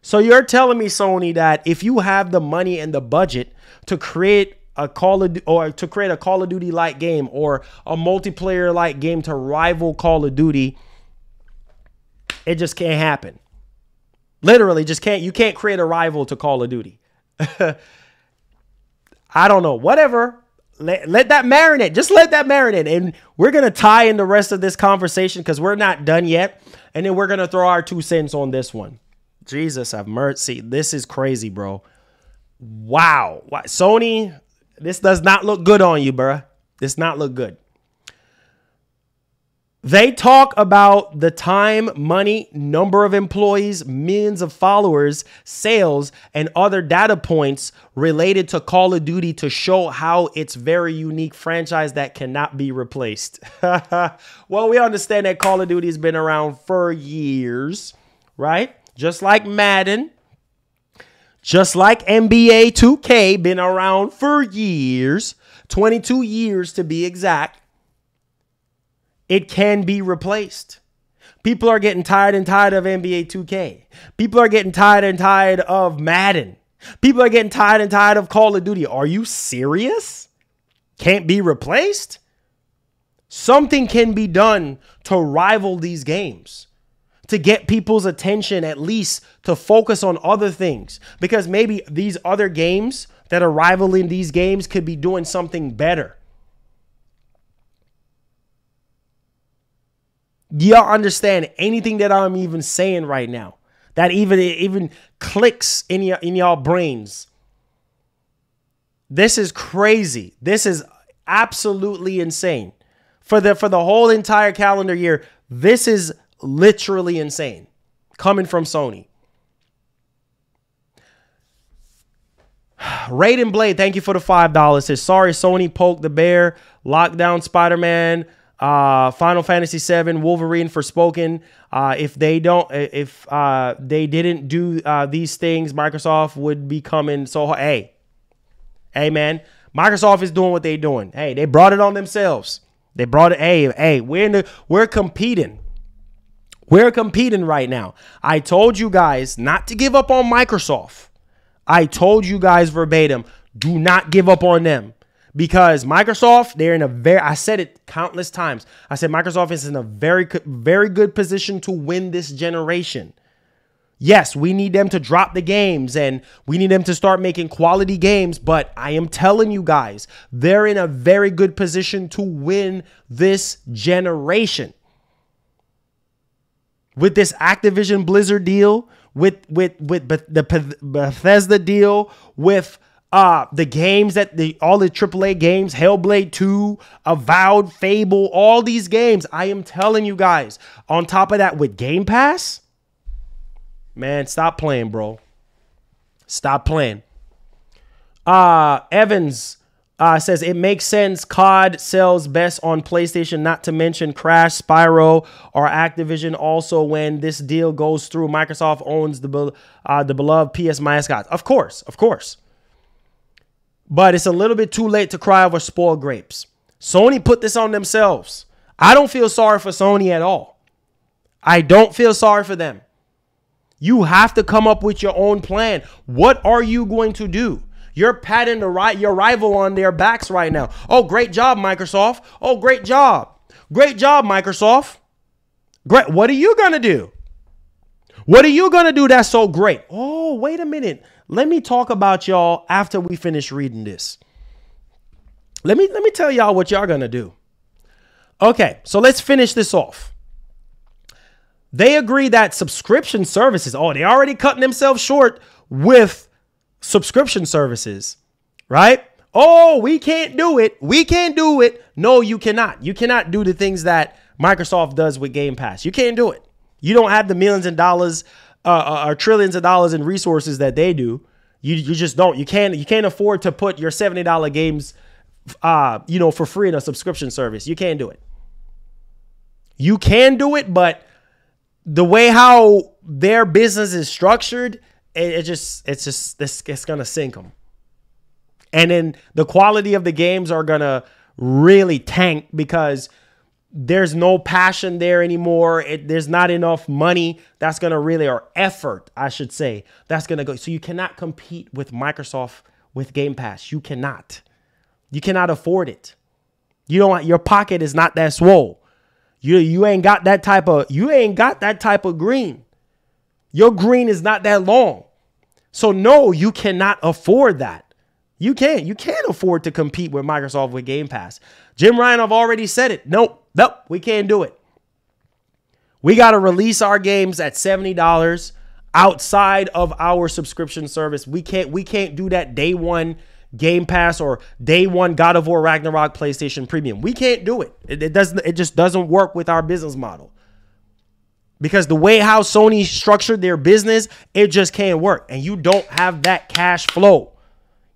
So you're telling me, Sony, that if you have the money and the budget to create a Call of Duty like game or a multiplayer like game to rival Call of Duty, it just can't happen. Literally just can't. You can't create a rival to Call of Duty. I don't know. Whatever. Let that marinate. Just let that marinate. And we're going to tie in the rest of this conversation because we're not done yet. And then we're going to throw our 2 cents on this one. Jesus have mercy. This is crazy, bro. Wow. Sony, this does not look good on you, bruh. This not look good. They talk about the time, money, number of employees, millions of followers, sales, and other data points related to Call of Duty to show how it's very unique franchise that cannot be replaced. Well, we understand that Call of Duty has been around for years, right? Just like Madden, just like NBA 2K, been around for years, 22 years to be exact. It can be replaced. People are getting tired of NBA 2K. People are getting tired of Madden. People are getting tired of Call of Duty. Are you serious? Can't be replaced? Something can be done to rival these games, to get people's attention, at least to focus on other things. Because maybe these other games that are rivaling these games could be doing something better. Do y'all understand anything that I'm even saying right now? That even clicks in y'all brains. This is crazy. This is absolutely insane. For the whole entire calendar year, this is literally insane. Coming from Sony. Raiden Blade, thank you for the $5. Says, sorry, Sony poked the bear. Lockdown Spider-Man. Final Fantasy VII, Wolverine Forspoken. If they didn't do these things, Microsoft would be coming. So hey man, Microsoft is doing what they're doing. Hey, they brought it on themselves. They brought it. Hey, we're competing. We're competing right now. I told you guys not to give up on Microsoft. I told you guys verbatim, do not give up on them. Because Microsoft, they're in a I said it countless times. I said Microsoft is in a very good position to win this generation. Yes, we need them to drop the games and we need them to start making quality games. But I am telling you guys, they're in a very good position to win this generation. With this Activision Blizzard deal, with the Bethesda deal, with the games all the AAA games, Hellblade 2, Avowed, Fable, all these games. I am telling you guys, on top of that with Game Pass, man, stop playing, bro. Stop playing. Evans says it makes sense. COD sells best on PlayStation, not to mention Crash, Spyro, or Activision. Also, when this deal goes through, Microsoft owns the beloved PS mascot. Of course. But it's a little bit too late to cry over spoiled grapes. Sony put this on themselves. I don't feel sorry for Sony at all. I don't feel sorry for them. You have to come up with your own plan. What are you going to do? You're patting your rival on their backs right now. Oh, great job, Microsoft. Oh, great job. Great job, Microsoft. Great. What are you going to do? What are you going to do that's so great? Oh, wait a minute. Let me talk about y'all after we finish reading this. Let me tell y'all what y'all going to do. Okay, so let's finish this off. They agree that subscription services, they already cutting themselves short with subscription services, right? Oh, we can't do it. We can't do it. No, you cannot. You cannot do the things that Microsoft does with Game Pass. You can't do it. You don't have the millions of dollars or trillions of dollars in resources that they do. You just don't. You can't afford to put your $70 games, for free in a subscription service. You can't do it. You can do it, but the way how their business is structured, it's gonna sink them. And then the quality of the games are gonna really tank because there's no passion there anymore. There's not enough money that's going to really, or effort, I should say, that's going to go. So you cannot compete with Microsoft with Game Pass. You cannot. You cannot afford it. Your pocket is not that swole. You ain't got that type of green. Your green is not that long. So no, you cannot afford that. You can't afford to compete with Microsoft with Game Pass. Jim Ryan, I've already said it. Nope, we can't do it. We got to release our games at $70 outside of our subscription service. We can't do that day one Game Pass or day one God of War Ragnarok PlayStation Premium. We can't do it. It just doesn't work with our business model. Because the way how Sony structured their business, it just can't work. And you don't have that cash flow.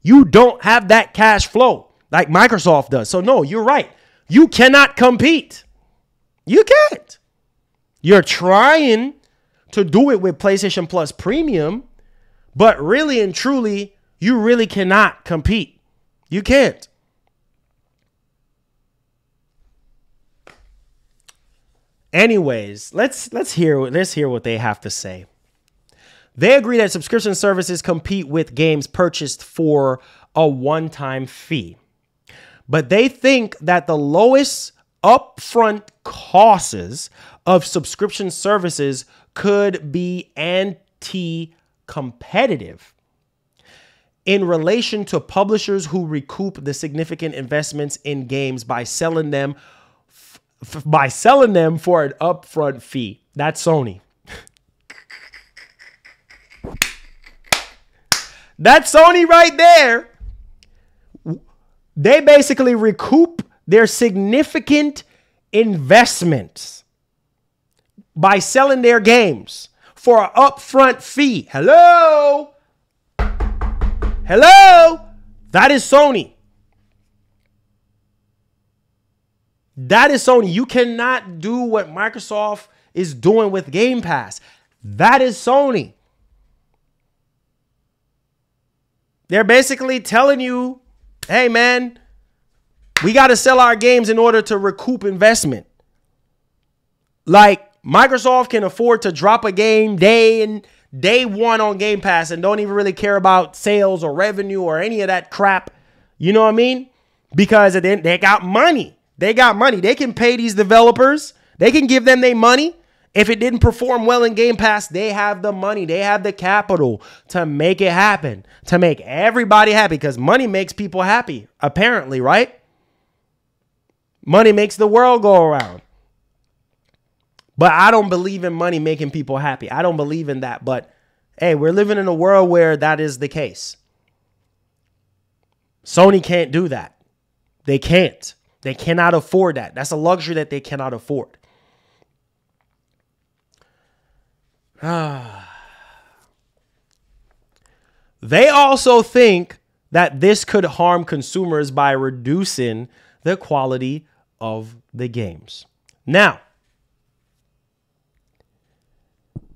You don't have that cash flow like Microsoft does. So no, you're right. You cannot compete. You can't. You're trying to do it with PlayStation Plus Premium, but really and truly, you really cannot compete. You can't. Anyways, let's hear what they have to say. They agree that subscription services compete with games purchased for a one-time fee. But they think that the lowest upfront costs of subscription services could be anti-competitive in relation to publishers who recoup the significant investments in games by selling them for an upfront fee. That's Sony. That's Sony right there. They basically recoup their significant investments by selling their games for an upfront fee. Hello? That is Sony. That is Sony. You cannot do what Microsoft is doing with Game Pass. That is Sony. They're basically telling you, hey, man, we got to sell our games in order to recoup investment. Like, Microsoft can afford to drop a game day one on Game Pass and don't even really care about sales or revenue or any of that crap. You know what I mean? Because they got money. They got money. They can pay these developers. They can give them their money. If it didn't perform well in Game Pass, they have the money. They have the capital to make it happen, to make everybody happy, because money makes people happy, apparently, right? Money makes the world go around. But I don't believe in money making people happy. I don't believe in that. But, hey, we're living in a world where that is the case. Sony can't do that. They can't. They cannot afford that. That's a luxury that they cannot afford. They also think that this could harm consumers by reducing the quality of the games. Now,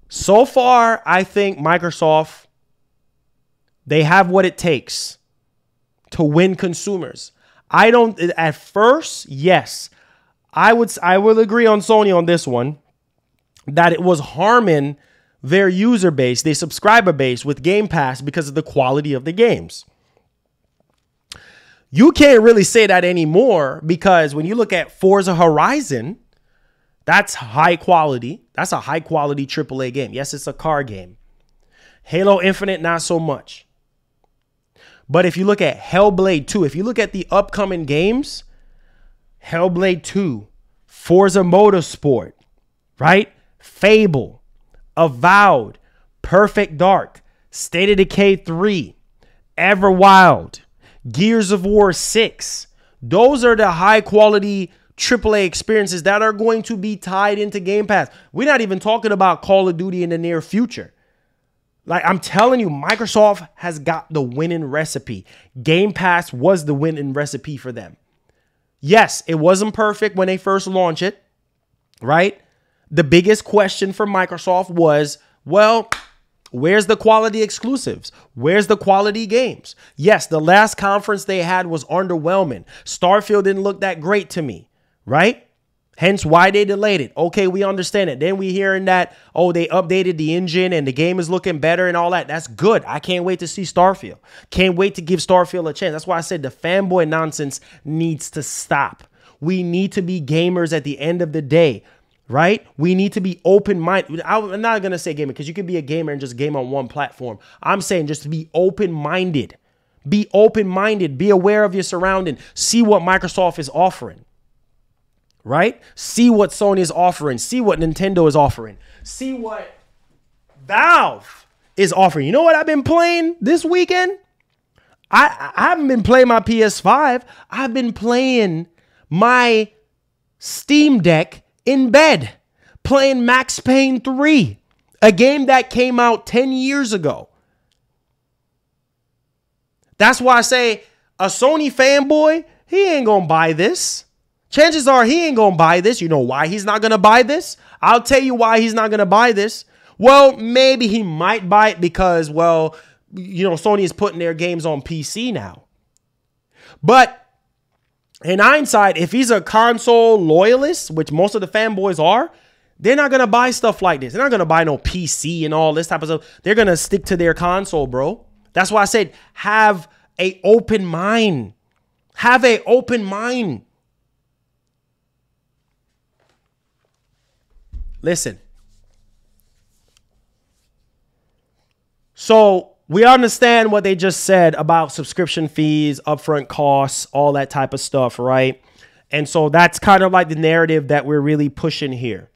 so far, I think Microsoft, they have what it takes to win consumers. At first, yes, I will agree on Sony on this one, that it was harming their user base, their subscriber base with Game Pass because of the quality of the games. You can't really say that anymore because when you look at Forza Horizon, That's high quality. That's a high quality AAA game. Yes, it's a car game. Halo Infinite, not so much. But if you look at Hellblade 2, if you look at the upcoming games, Hellblade 2, Forza Motorsport, right? Fable, Avowed, Perfect Dark, State of Decay 3, Everwild, Gears of War 6. Those are the high quality AAA experiences that are going to be tied into Game Pass. We're not even talking about Call of Duty in the near future. Like, I'm telling you, Microsoft has got the winning recipe. Game Pass was the winning recipe for them. Yes, it wasn't perfect when they first launched it, right? The biggest question for Microsoft was, well, where's the quality exclusives? Where's the quality games? Yes, the last conference they had was underwhelming. Starfield didn't look that great to me, right? Hence why they delayed it. Okay, we understand it. Then we hearing that, oh, they updated the engine and the game is looking better and all that. That's good. I can't wait to see Starfield. Can't wait to give Starfield a chance. That's why I said the fanboy nonsense needs to stop. We need to be gamers at the end of the day, right? We need to be open-minded. I'm not going to say gamer because you can be a gamer and just game on one platform. I'm saying just to be open-minded. Be open-minded. Be aware of your surrounding. See what Microsoft is offering. Right? See what Sony is offering. See what Nintendo is offering. See what Valve is offering. You know what I've been playing this weekend? I haven't been playing my PS5. I've been playing my Steam Deck in bed. Playing Max Payne 3. A game that came out 10 years ago. That's why I say a Sony fanboy, he ain't gonna buy this. Chances are he ain't going to buy this. You know why he's not going to buy this? I'll tell you why he's not going to buy this. Well, maybe he might buy it because, well, you know, Sony is putting their games on PC now. But in hindsight, if he's a console loyalist, which most of the fanboys are, they're not going to buy stuff like this. They're not going to buy no PC and all this type of stuff. They're going to stick to their console, bro. That's why I said have an open mind. Have an open mind. Listen. So we understand what they just said about subscription fees, upfront costs, all that type of stuff, right? And so that's kind of like the narrative that we're really pushing here.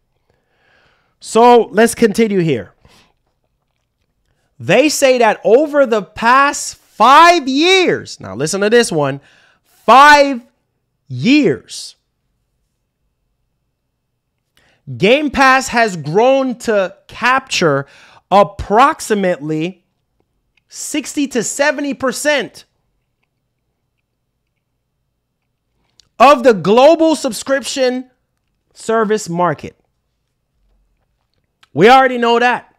So let's continue here. They say that over the past 5 years, now listen to this one, 5 years, Game Pass has grown to capture approximately 60 to 70% of the global subscription service market. We already know that.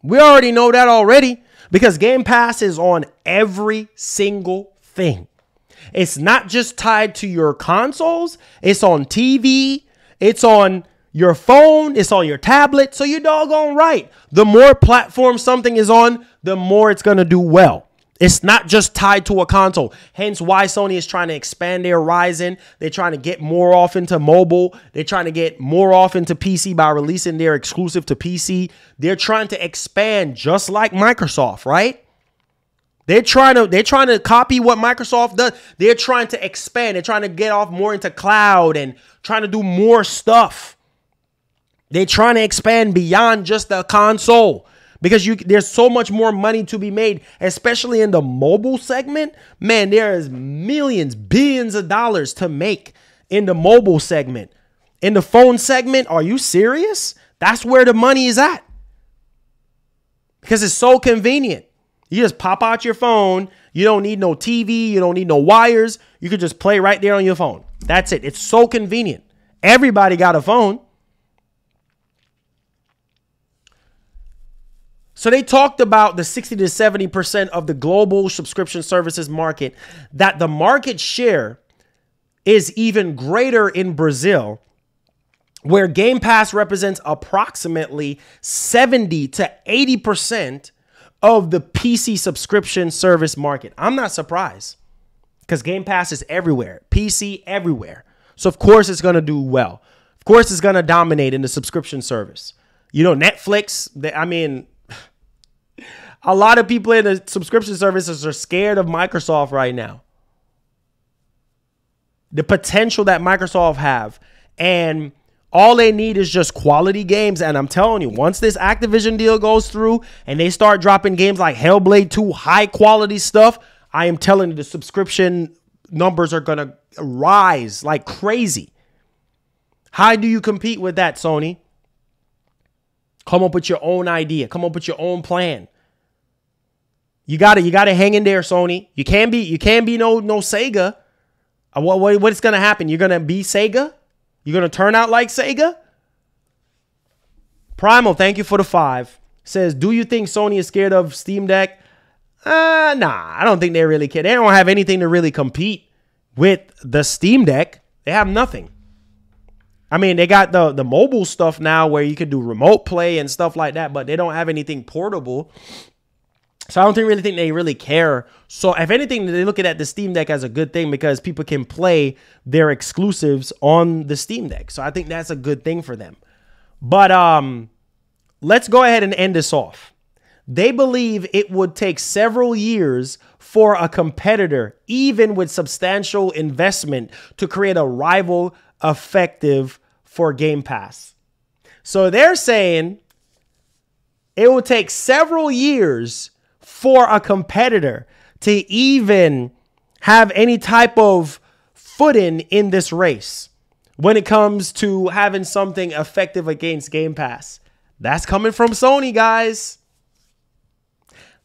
We already know that already because Game Pass is on every single thing. It's not just tied to your consoles. It's on TV. It's on your phone, it's on your tablet, so you're doggone right. The more platforms something is on, the more it's going to do well. It's not just tied to a console. Hence why Sony is trying to expand their horizon. They're trying to get more off into mobile. They're trying to get more off into PC by releasing their exclusive to PC. They're trying to expand just like Microsoft, right? They're trying to copy what Microsoft does. They're trying to expand. They're trying to get off more into cloud and trying to do more stuff. They're trying to expand beyond just the console because there's so much more money to be made, especially in the mobile segment. Man, there is millions, billions of dollars to make in the mobile segment. In the phone segment, are you serious? That's where the money is at because it's so convenient. You just pop out your phone. You don't need no TV. You don't need no wires. You could just play right there on your phone. That's it. It's so convenient. Everybody got a phone. So they talked about the 60 to 70% of the global subscription services market, that the market share is even greater in Brazil, where Game Pass represents approximately 70 to 80% of the PC subscription service market. I'm not surprised because Game Pass is everywhere, PC everywhere. So of course it's going to do well. Of course, it's going to dominate in the subscription service. You know, Netflix, a lot of people in the subscription services are scared of Microsoft right now. The potential that Microsoft have. And all they need is just quality games. And I'm telling you, once this Activision deal goes through and they start dropping games like Hellblade 2, high quality stuff, I am telling you the subscription numbers are going to rise like crazy. How do you compete with that, Sony? Come up with your own idea. Come up with your own plan. You gotta hang in there, Sony. You can't be no Sega. What's gonna happen? You're gonna be Sega? You're gonna turn out like Sega? Primal, thank you for the 5. Says, do you think Sony is scared of Steam Deck? Nah, I don't think they really care. They don't have anything to really compete with the Steam Deck. They have nothing. I mean, they got the mobile stuff now where you can do remote play and stuff like that, but they don't have anything portable. So I don't really think they really care. So if anything, they look at the Steam Deck as a good thing because people can play their exclusives on the Steam Deck. So I think that's a good thing for them. But let's go ahead and end this off. They believe it would take several years for a competitor, even with substantial investment, to create a rival effective for Game Pass. So they're saying it will take several years for a competitor to even have any type of footing in this race when it comes to having something effective against Game Pass. That's coming from Sony, guys.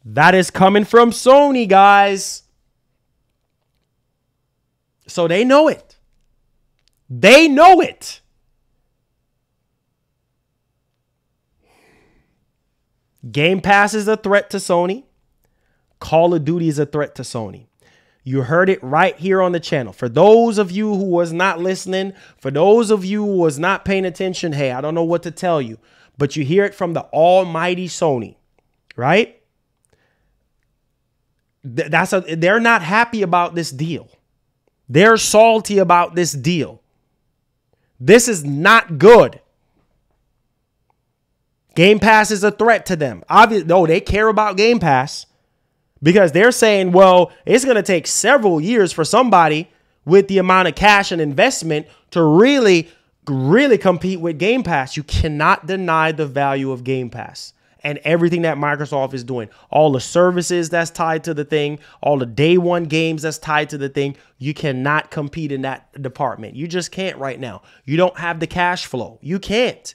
That is coming from Sony, guys. So they know it. They know it. Game Pass is a threat to Sony. Call of Duty is a threat to Sony. You heard it right here on the channel. For those of you who was not listening, for those of you who was not paying attention, hey, I don't know what to tell you, but you hear it from the almighty Sony, right? They're not happy about this deal. They're salty about this deal. This is not good. Game Pass is a threat to them. Obviously, no, they care about Game Pass because they're saying, well, it's going to take several years for somebody with the amount of cash and investment to really compete with Game Pass. You cannot deny the value of Game Pass and everything that Microsoft is doing. All the services that's tied to the thing, all the day one games that's tied to the thing. You cannot compete in that department. You just can't right now. You don't have the cash flow. You can't.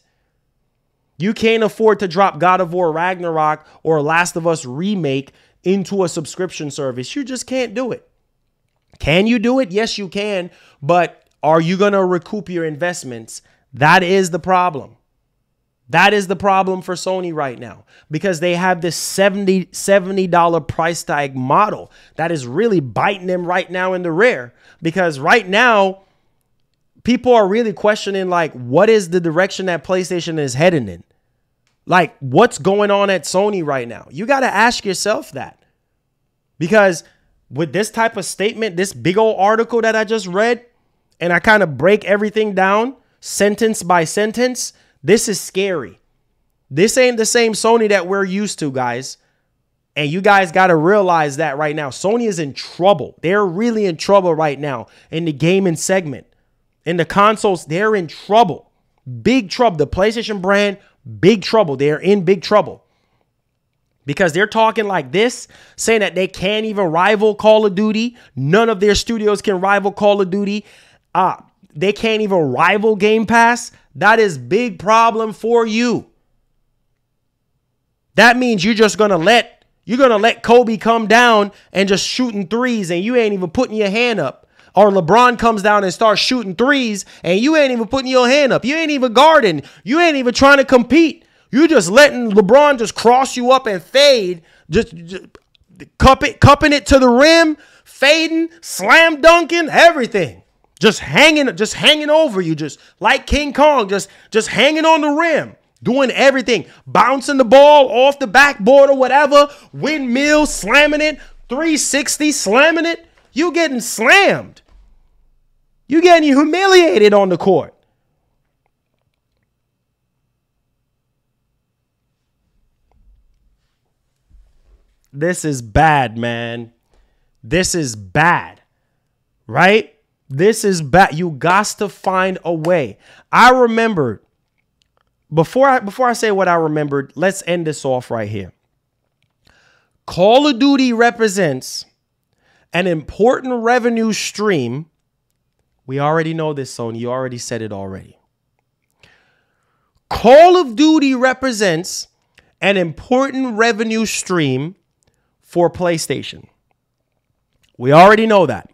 You can't afford to drop God of War Ragnarok or Last of Us Remake into a subscription service. You just can't do it. Can you do it? Yes, you can. But are you going to recoup your investments? That is the problem. That is the problem for Sony right now because they have this $70 price tag model that is really biting them right now in the rear because right now, people are really questioning, like, what is the direction that PlayStation is heading in? Like, what's going on at Sony right now? You got to ask yourself that. Because with this type of statement, this big old article that I just read, and I kind of break everything down sentence by sentence, this is scary. This ain't the same Sony that we're used to, guys. And you guys got to realize that right now. Sony is in trouble. They're really in trouble right now in the gaming segment. In the consoles, they're in trouble. Big trouble. The PlayStation brand, big trouble. They're in big trouble. Because they're talking like this, saying that they can't even rival Call of Duty. None of their studios can rival Call of Duty. They can't even rival Game Pass. That is big problem for you. That means you're just going to let Kobe come down and just shooting threes and you ain't even putting your hand up. Or LeBron comes down and starts shooting threes and you ain't even putting your hand up. You ain't even guarding. You ain't even trying to compete. You just letting LeBron just cross you up and fade. Just cupping it to the rim, fading, slam dunking, everything. Just hanging over you, just like King Kong, just hanging on the rim, doing everything, bouncing the ball off the backboard or whatever, windmill, slamming it, 360, slamming it. You getting slammed. You getting humiliated on the court. This is bad, man. This is bad, right? This is bad. You got to find a way. I remembered, before I say what I remembered, let's end this off right here. Call of Duty represents an important revenue stream. We already know this, Sony. You already said it already. Call of Duty represents an important revenue stream for PlayStation. We already know that.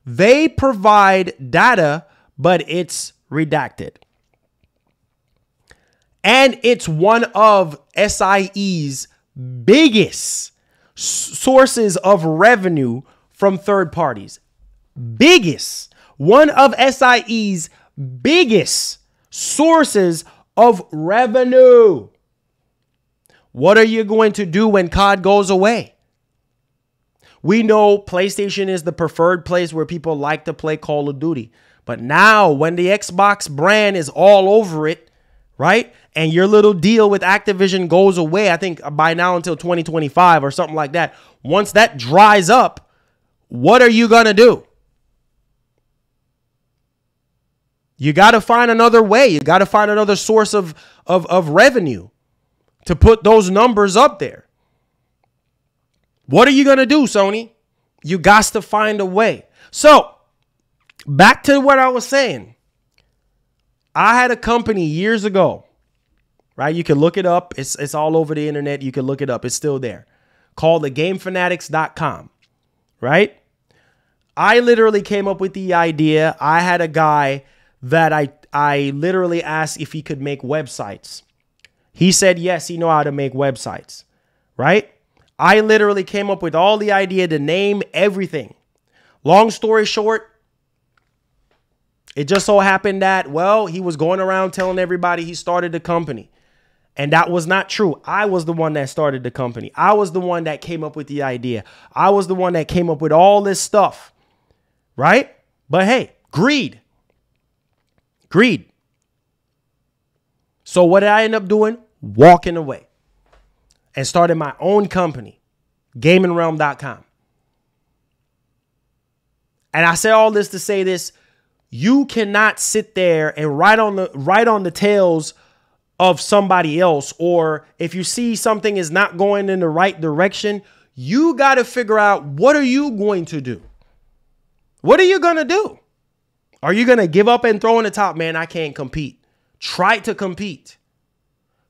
They provide data, but it's redacted. And it's one of SIE's biggest sources of revenue from third parties. Biggest. One of SIE's biggest sources of revenue. What are you going to do when COD goes away? We know PlayStation is the preferred place where people like to play Call of Duty. But now when the Xbox brand is all over it, right? And your little deal with Activision goes away, I think by now until 2025 or something like that. Once that dries up, what are you going to do? You got to find another way. You got to find another source of revenue to put those numbers up there. What are you going to do, Sony? You got to find a way. So, back to what I was saying. I had a company years ago, right? You can look it up. It's all over the internet. You can look it up. It's still there. Called thegamefanatics.com, right? I literally came up with the idea. I had a guy that I literally asked if he could make websites. He said, yes, he know how to make websites, right? I literally came up with all the idea, the name, everything. Long story short, it just so happened that, well, he was going around telling everybody he started the company. And that was not true. I was the one that started the company. I was the one that came up with the idea. I was the one that came up with all this stuff, right? But hey, greed. Greed. So what did I end up doing? Walking away and started my own company, gamingrealm.com. And I say all this to say this. You cannot sit there and ride on the tails of somebody else. Or if you see something is not going in the right direction, you got to figure out, what are you going to do? What are you going to do? Are you going to give up and throw in the top? Man, I can't compete. Try to compete.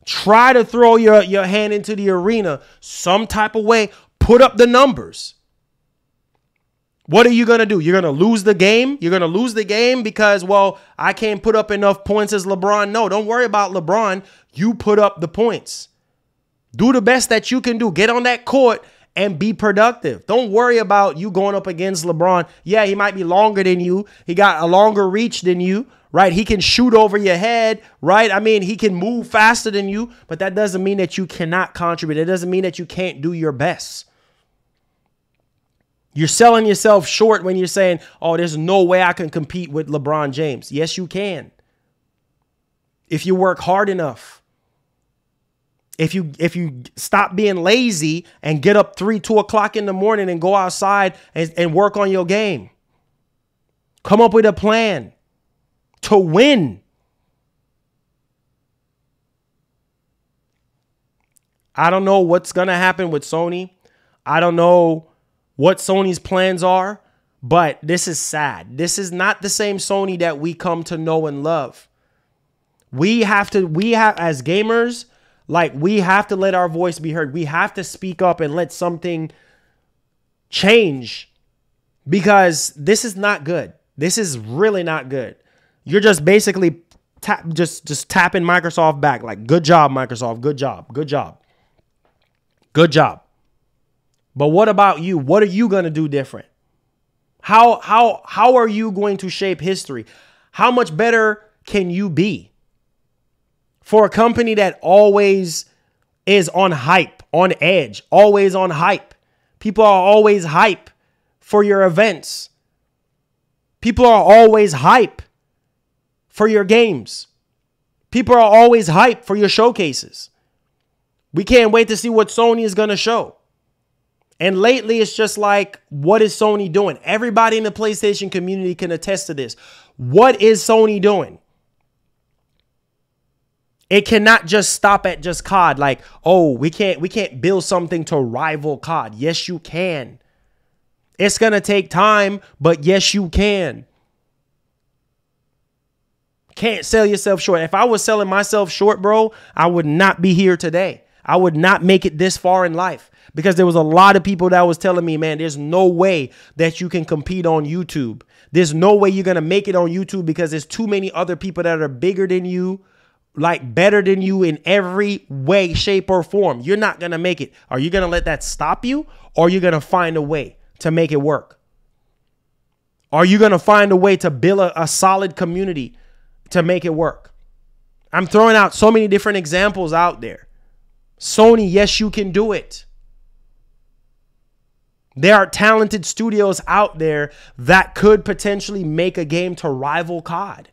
Try to throw your hand into the arena some type of way. Put up the numbers. What are you going to do? You're going to lose the game? You're going to lose the game because, well, I can't put up enough points as LeBron? No, don't worry about LeBron. You put up the points. Do the best that you can do. Get on that court and be productive. Don't worry about you going up against LeBron. Yeah, he might be longer than you. He got a longer reach than you, right? He can shoot over your head, right? I mean, he can move faster than you, but that doesn't mean that you cannot contribute. It doesn't mean that you can't do your best. You're selling yourself short when you're saying, oh, there's no way I can compete with LeBron James. Yes, you can. If you work hard enough. If you stop being lazy and get up 2 o'clock in the morning and go outside and work on your game. Come up with a plan to win. I don't know what's going to happen with Sony. I don't know what Sony's plans are, but this is sad. This is not the same Sony that we come to know and love. We have as gamers, like, we have to let our voice be heard. We have to speak up and let something change, because this is not good. This is really not good. You're just basically just tapping Microsoft back. Like, good job, Microsoft. Good job. Good job. Good job. But what about you? What are you going to do different? How are you going to shape history? How much better can you be? For a company that always is on hype, on edge, always on hype. People are always hype for your events. People are always hype for your games. People are always hype for your showcases. We can't wait to see what Sony is going to show. And lately, it's just like, what is Sony doing? Everybody in the PlayStation community can attest to this. What is Sony doing? It cannot just stop at just COD. Like, oh, we can't build something to rival COD. Yes, you can. It's going to take time, but yes, you can. Can't sell yourself short. If I was selling myself short, bro, I would not be here today. I would not make it this far in life because there was a lot of people that was telling me, man, there's no way that you can compete on YouTube. There's no way you're going to make it on YouTube because there's too many other people that are bigger than you, like better than you in every way, shape, or form. You're not going to make it. Are you going to let that stop you, or are you going to find a way to make it work? Are you going to find a way to build a solid community to make it work? I'm throwing out so many different examples out there. Sony, yes, you can do it. There are talented studios out there that could potentially make a game to rival COD.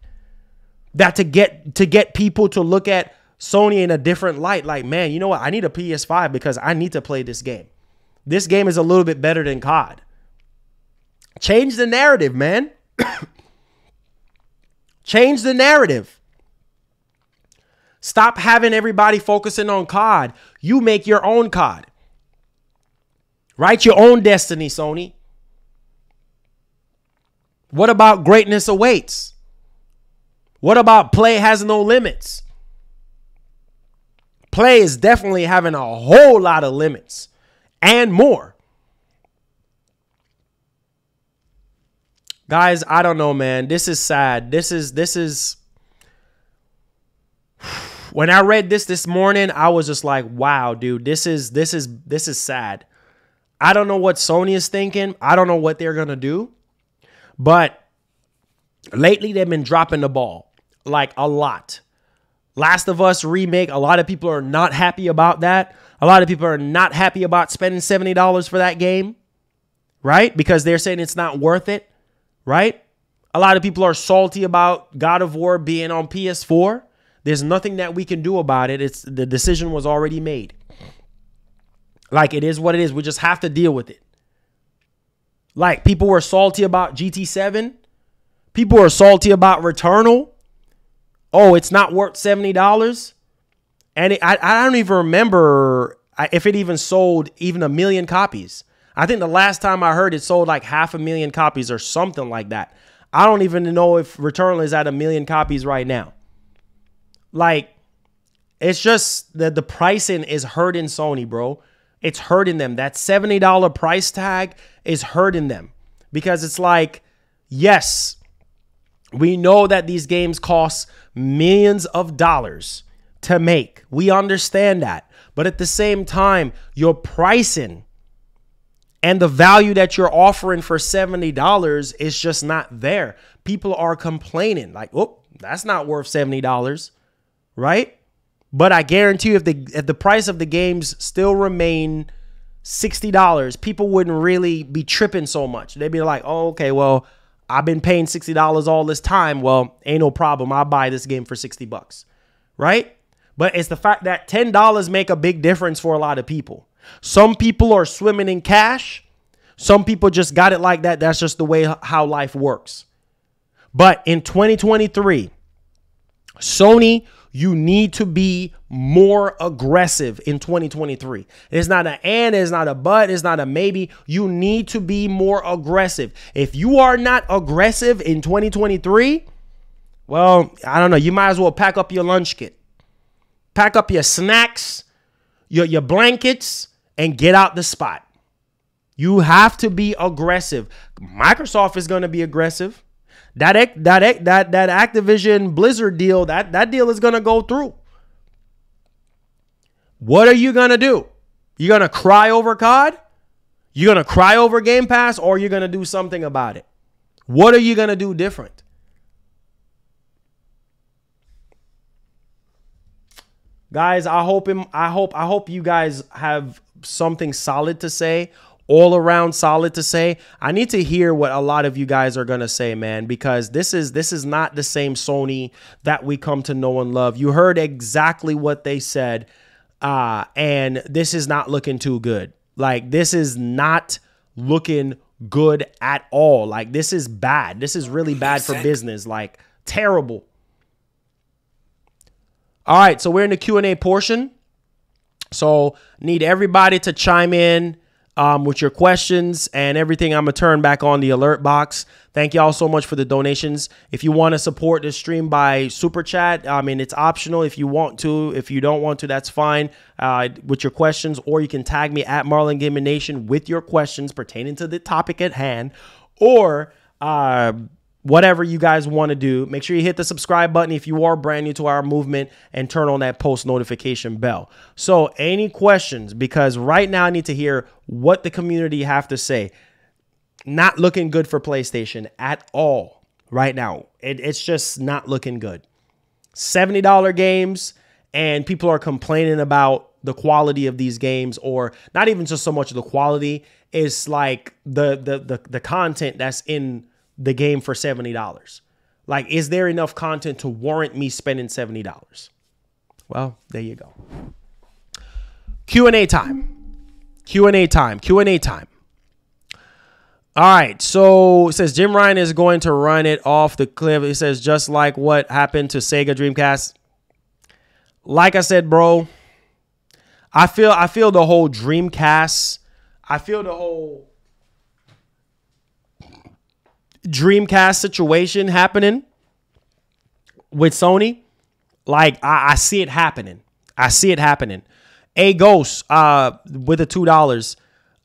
That to get people to look at Sony in a different light. Like, man, you know what? I need a PS5 because I need to play this game. This game is a little bit better than COD. Change the narrative, man. Change the narrative. Stop having everybody focusing on COD. You make your own COD. Write your own destiny, Sony. What about greatness awaits? What about play has no limits? Play is definitely having a whole lot of limits and more. Guys, I don't know, man. This is sad. This is when I read this morning, I was just like, wow, dude, this is sad. I don't know what Sony is thinking. I don't know what they're going to do. But lately they've been dropping the ball like a lot. Last of Us remake, a lot of people are not happy about that. A lot of people are not happy about spending $70 for that game, right? Because they're saying it's not worth it, right? A lot of people are salty about God of War being on PS4. There's nothing that we can do about it. The decision was already made. Like, it is what it is. We just have to deal with it. Like, people were salty about GT7. People were salty about Returnal. Oh, it's not worth $70. And I don't even remember if it even sold even 1 million copies. I think the last time I heard it sold like 500,000 copies or something like that. I don't even know if Returnal is at 1 million copies right now. Like, it's just that the pricing is hurting Sony, bro. It's hurting them. That $70 price tag is hurting them because it's like, yes, we know that these games cost millions of dollars to make. We understand that. But at the same time, your pricing and the value that you're offering for $70 is just not there. People are complaining like, oh, that's not worth $70, right? But I guarantee you if the price of the games still remain $60, people wouldn't really be tripping so much. They'd be like, oh, okay, well, I've been paying $60 all this time. Well, ain't no problem. I'll buy this game for $60, right? But it's the fact that $10 make a big difference for a lot of people. Some people are swimming in cash. Some people just got it like that. That's just the way how life works. But in 2023, Sony, you need to be more aggressive in 2023. It's not an and, it's not a but, it's not a maybe. You need to be more aggressive. If you are not aggressive in 2023, well, I don't know. You might as well pack up your lunch kit. Pack up your snacks, your blankets, and get out the spot. You have to be aggressive. Microsoft is going to be aggressive. That Activision Blizzard deal, that deal is going to go through. What are you going to do? You going to cry over COD? You going to cry over Game Pass, or you going to do something about it? What are you going to do different? Guys, I hope you guys have something solid to say. All around solid to say. I need to hear what a lot of you guys are going to say, man, because this is not the same Sony that we come to know and love. You heard exactly what they said, and this is not looking too good. Like, this is not looking good at all. Like, this is bad. This is really bad for business. Like, terrible. All right, so we're in the Q&A portion. So need everybody to chime in with your questions and everything. I'm going to turn back on the alert box. Thank y'all so much for the donations. If you want to support this stream by Super Chat, I mean, it's optional if you want to. If you don't want to, that's fine with your questions. Or you can tag me at MarlonGamingNation with your questions pertaining to the topic at hand. Or whatever you guys want to do. Make sure you hit the subscribe button if you are brand new to our movement and turn on that post notification bell. So any questions? Because right now I need to hear what the community have to say. Not looking good for PlayStation at all right now. It's just not looking good. $70 games, and people are complaining about the quality of these games, or not even just so much the quality. It's like the content that's in the game for $70. Like, is there enough content to warrant me spending $70? Well, there you go. Q&A time. Q&A time. Q&A time. All right. So it says Jim Ryan is going to run it off the cliff. It says just like what happened to Sega Dreamcast. Like I said, bro, I feel the whole Dreamcast. I feel the whole Dreamcast situation happening with Sony. Like, I see it happening. I see it happening. A Ghost with the $2.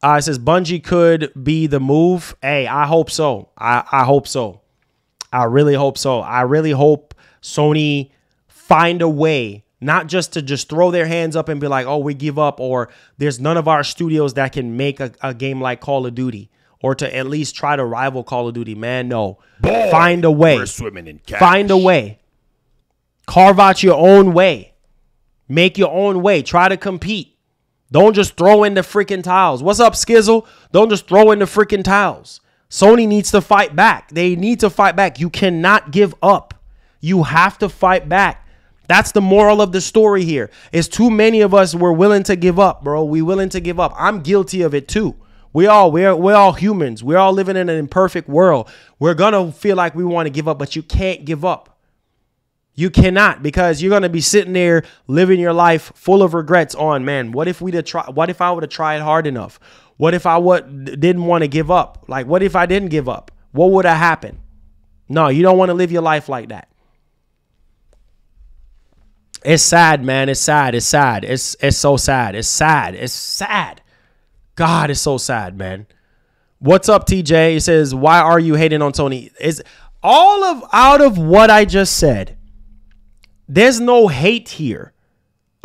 It says Bungie could be the move. Hey, I hope so. I hope so. I really hope so. I really hope Sony find a way, not just to just throw their hands up and be like, oh, we give up, or there's none of our studios that can make a game like Call of Duty, or to at least try to rival Call of Duty. Man, no. Boy, find a way. we're swimming in cash. Find a way. Carve out your own way. Make your own way. Try to compete. Don't just throw in the freaking towels. What's up, Skizzle? Don't just throw in the freaking towels. Sony needs to fight back. They need to fight back. You cannot give up. You have to fight back. That's the moral of the story here. It's too many of us were willing to give up, bro. We willing to give up. I'm guilty of it too. We're all humans. We're all living in an imperfect world. We're going to feel like we want to give up, but you can't give up. You cannot, because you're going to be sitting there living your life full of regrets on, man, what if I would have tried hard enough? What if I didn't want to give up? Like, what if I didn't give up? What would have happened? No, you don't want to live your life like that. It's sad, man. It's sad. It's sad. It's so sad. It's sad. It's sad. God, it's so sad, man. What's up, TJ? He says, why are you hating on Sony? Is out of what I just said, there's no hate here.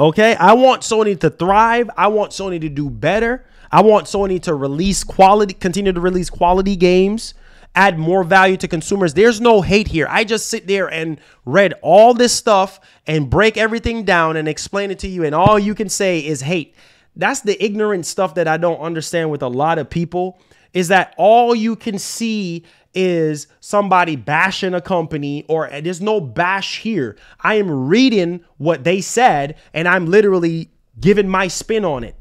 Okay? I want Sony to thrive. I want Sony to do better. I want Sony to continue to release quality games, add more value to consumers. There's no hate here. I just sit there and read all this stuff and break everything down and explain it to you, and all you can say is hate. That's the ignorant stuff that I don't understand with a lot of people, is that all you can see is somebody bashing a company, or there's no bash here. I am reading what they said, and I'm literally giving my spin on it.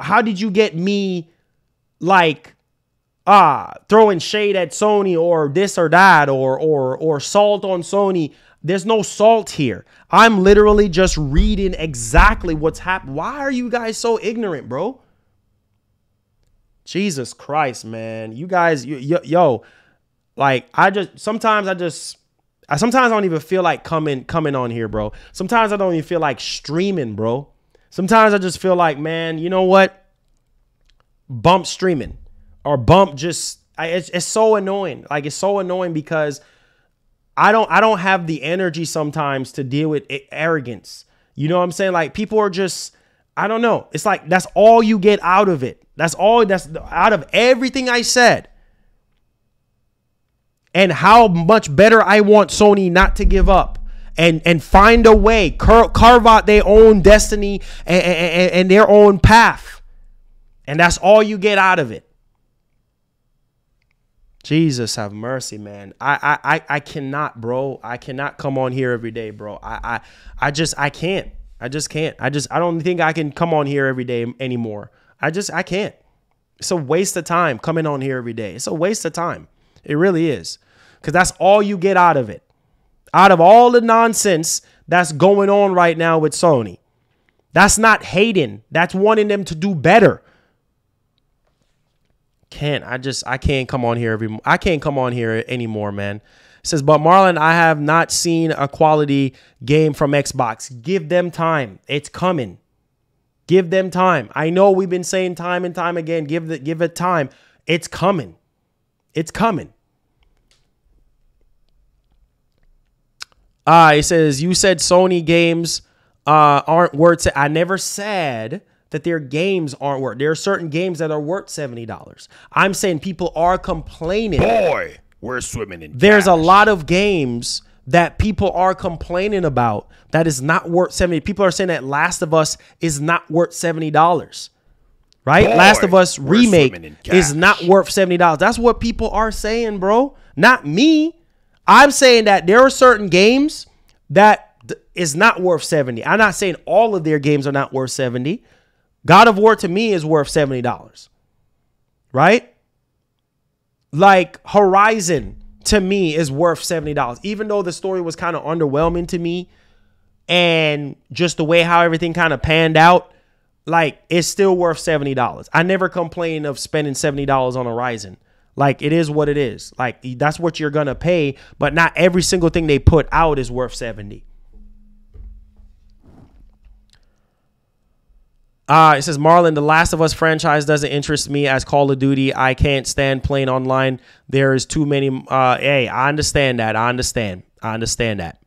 How did you get me like throwing shade at Sony or this or that, or salt on Sony? There's no salt here. I'm literally just reading exactly what's happening. Why are you guys so ignorant, bro? Jesus Christ, man. You guys, yo, like, sometimes I don't even feel like coming on here, bro. Sometimes I don't even feel like streaming, bro. Sometimes I just feel like, man, you know what? Bump streaming, or bump it's so annoying. Like, it's so annoying because I don't have the energy sometimes to deal with arrogance. You know what I'm saying? Like, people are just, I don't know. It's like, that's all you get out of it. That's out of everything I said. And how much better I want Sony not to give up and find a way, carve out their own destiny and their own path. And that's all you get out of it. Jesus have mercy, man. I cannot, bro. I cannot come on here every day, bro. I can't. I just can't. I don't think I can come on here every day anymore. I can't. It's a waste of time coming on here every day. It's a waste of time. It really is. Because that's all you get out of it. Out of all the nonsense that's going on right now with Sony. That's not hating. That's wanting them to do better. I can't come on here I can't come on here anymore, man. It says, but Marlon, I have not seen a quality game from Xbox. Give them time. It's coming. Give them time. I know we've been saying time and time again, give it time. It's coming. It's coming. It says, you said Sony games aren't worth it. I never said that their games aren't worth. There are certain games that are worth $70. I'm saying people are complaining. Boy, we're swimming in There's cash. a lot of games that people are complaining about that is not worth $70. People are saying that Last of Us is not worth $70. Right? Boy, Last of Us we're remake swimming in is not worth $70. That's what people are saying, bro. Not me. I'm saying that there are certain games that is not worth 70. I'm not saying all of their games are not worth 70. God of War to me is worth $70. Right? Like Horizon to me is worth $70. Even though the story was kind of underwhelming to me and just the way how everything kind of panned out, like it's still worth $70. I never complain of spending $70 on Horizon. Like, it is what it is. Like, that's what you're going to pay, but not every single thing they put out is worth 70. It says, Marlon, the Last of Us franchise doesn't interest me as Call of Duty. I can't stand playing online. There is too many. Hey, I understand that. I understand that.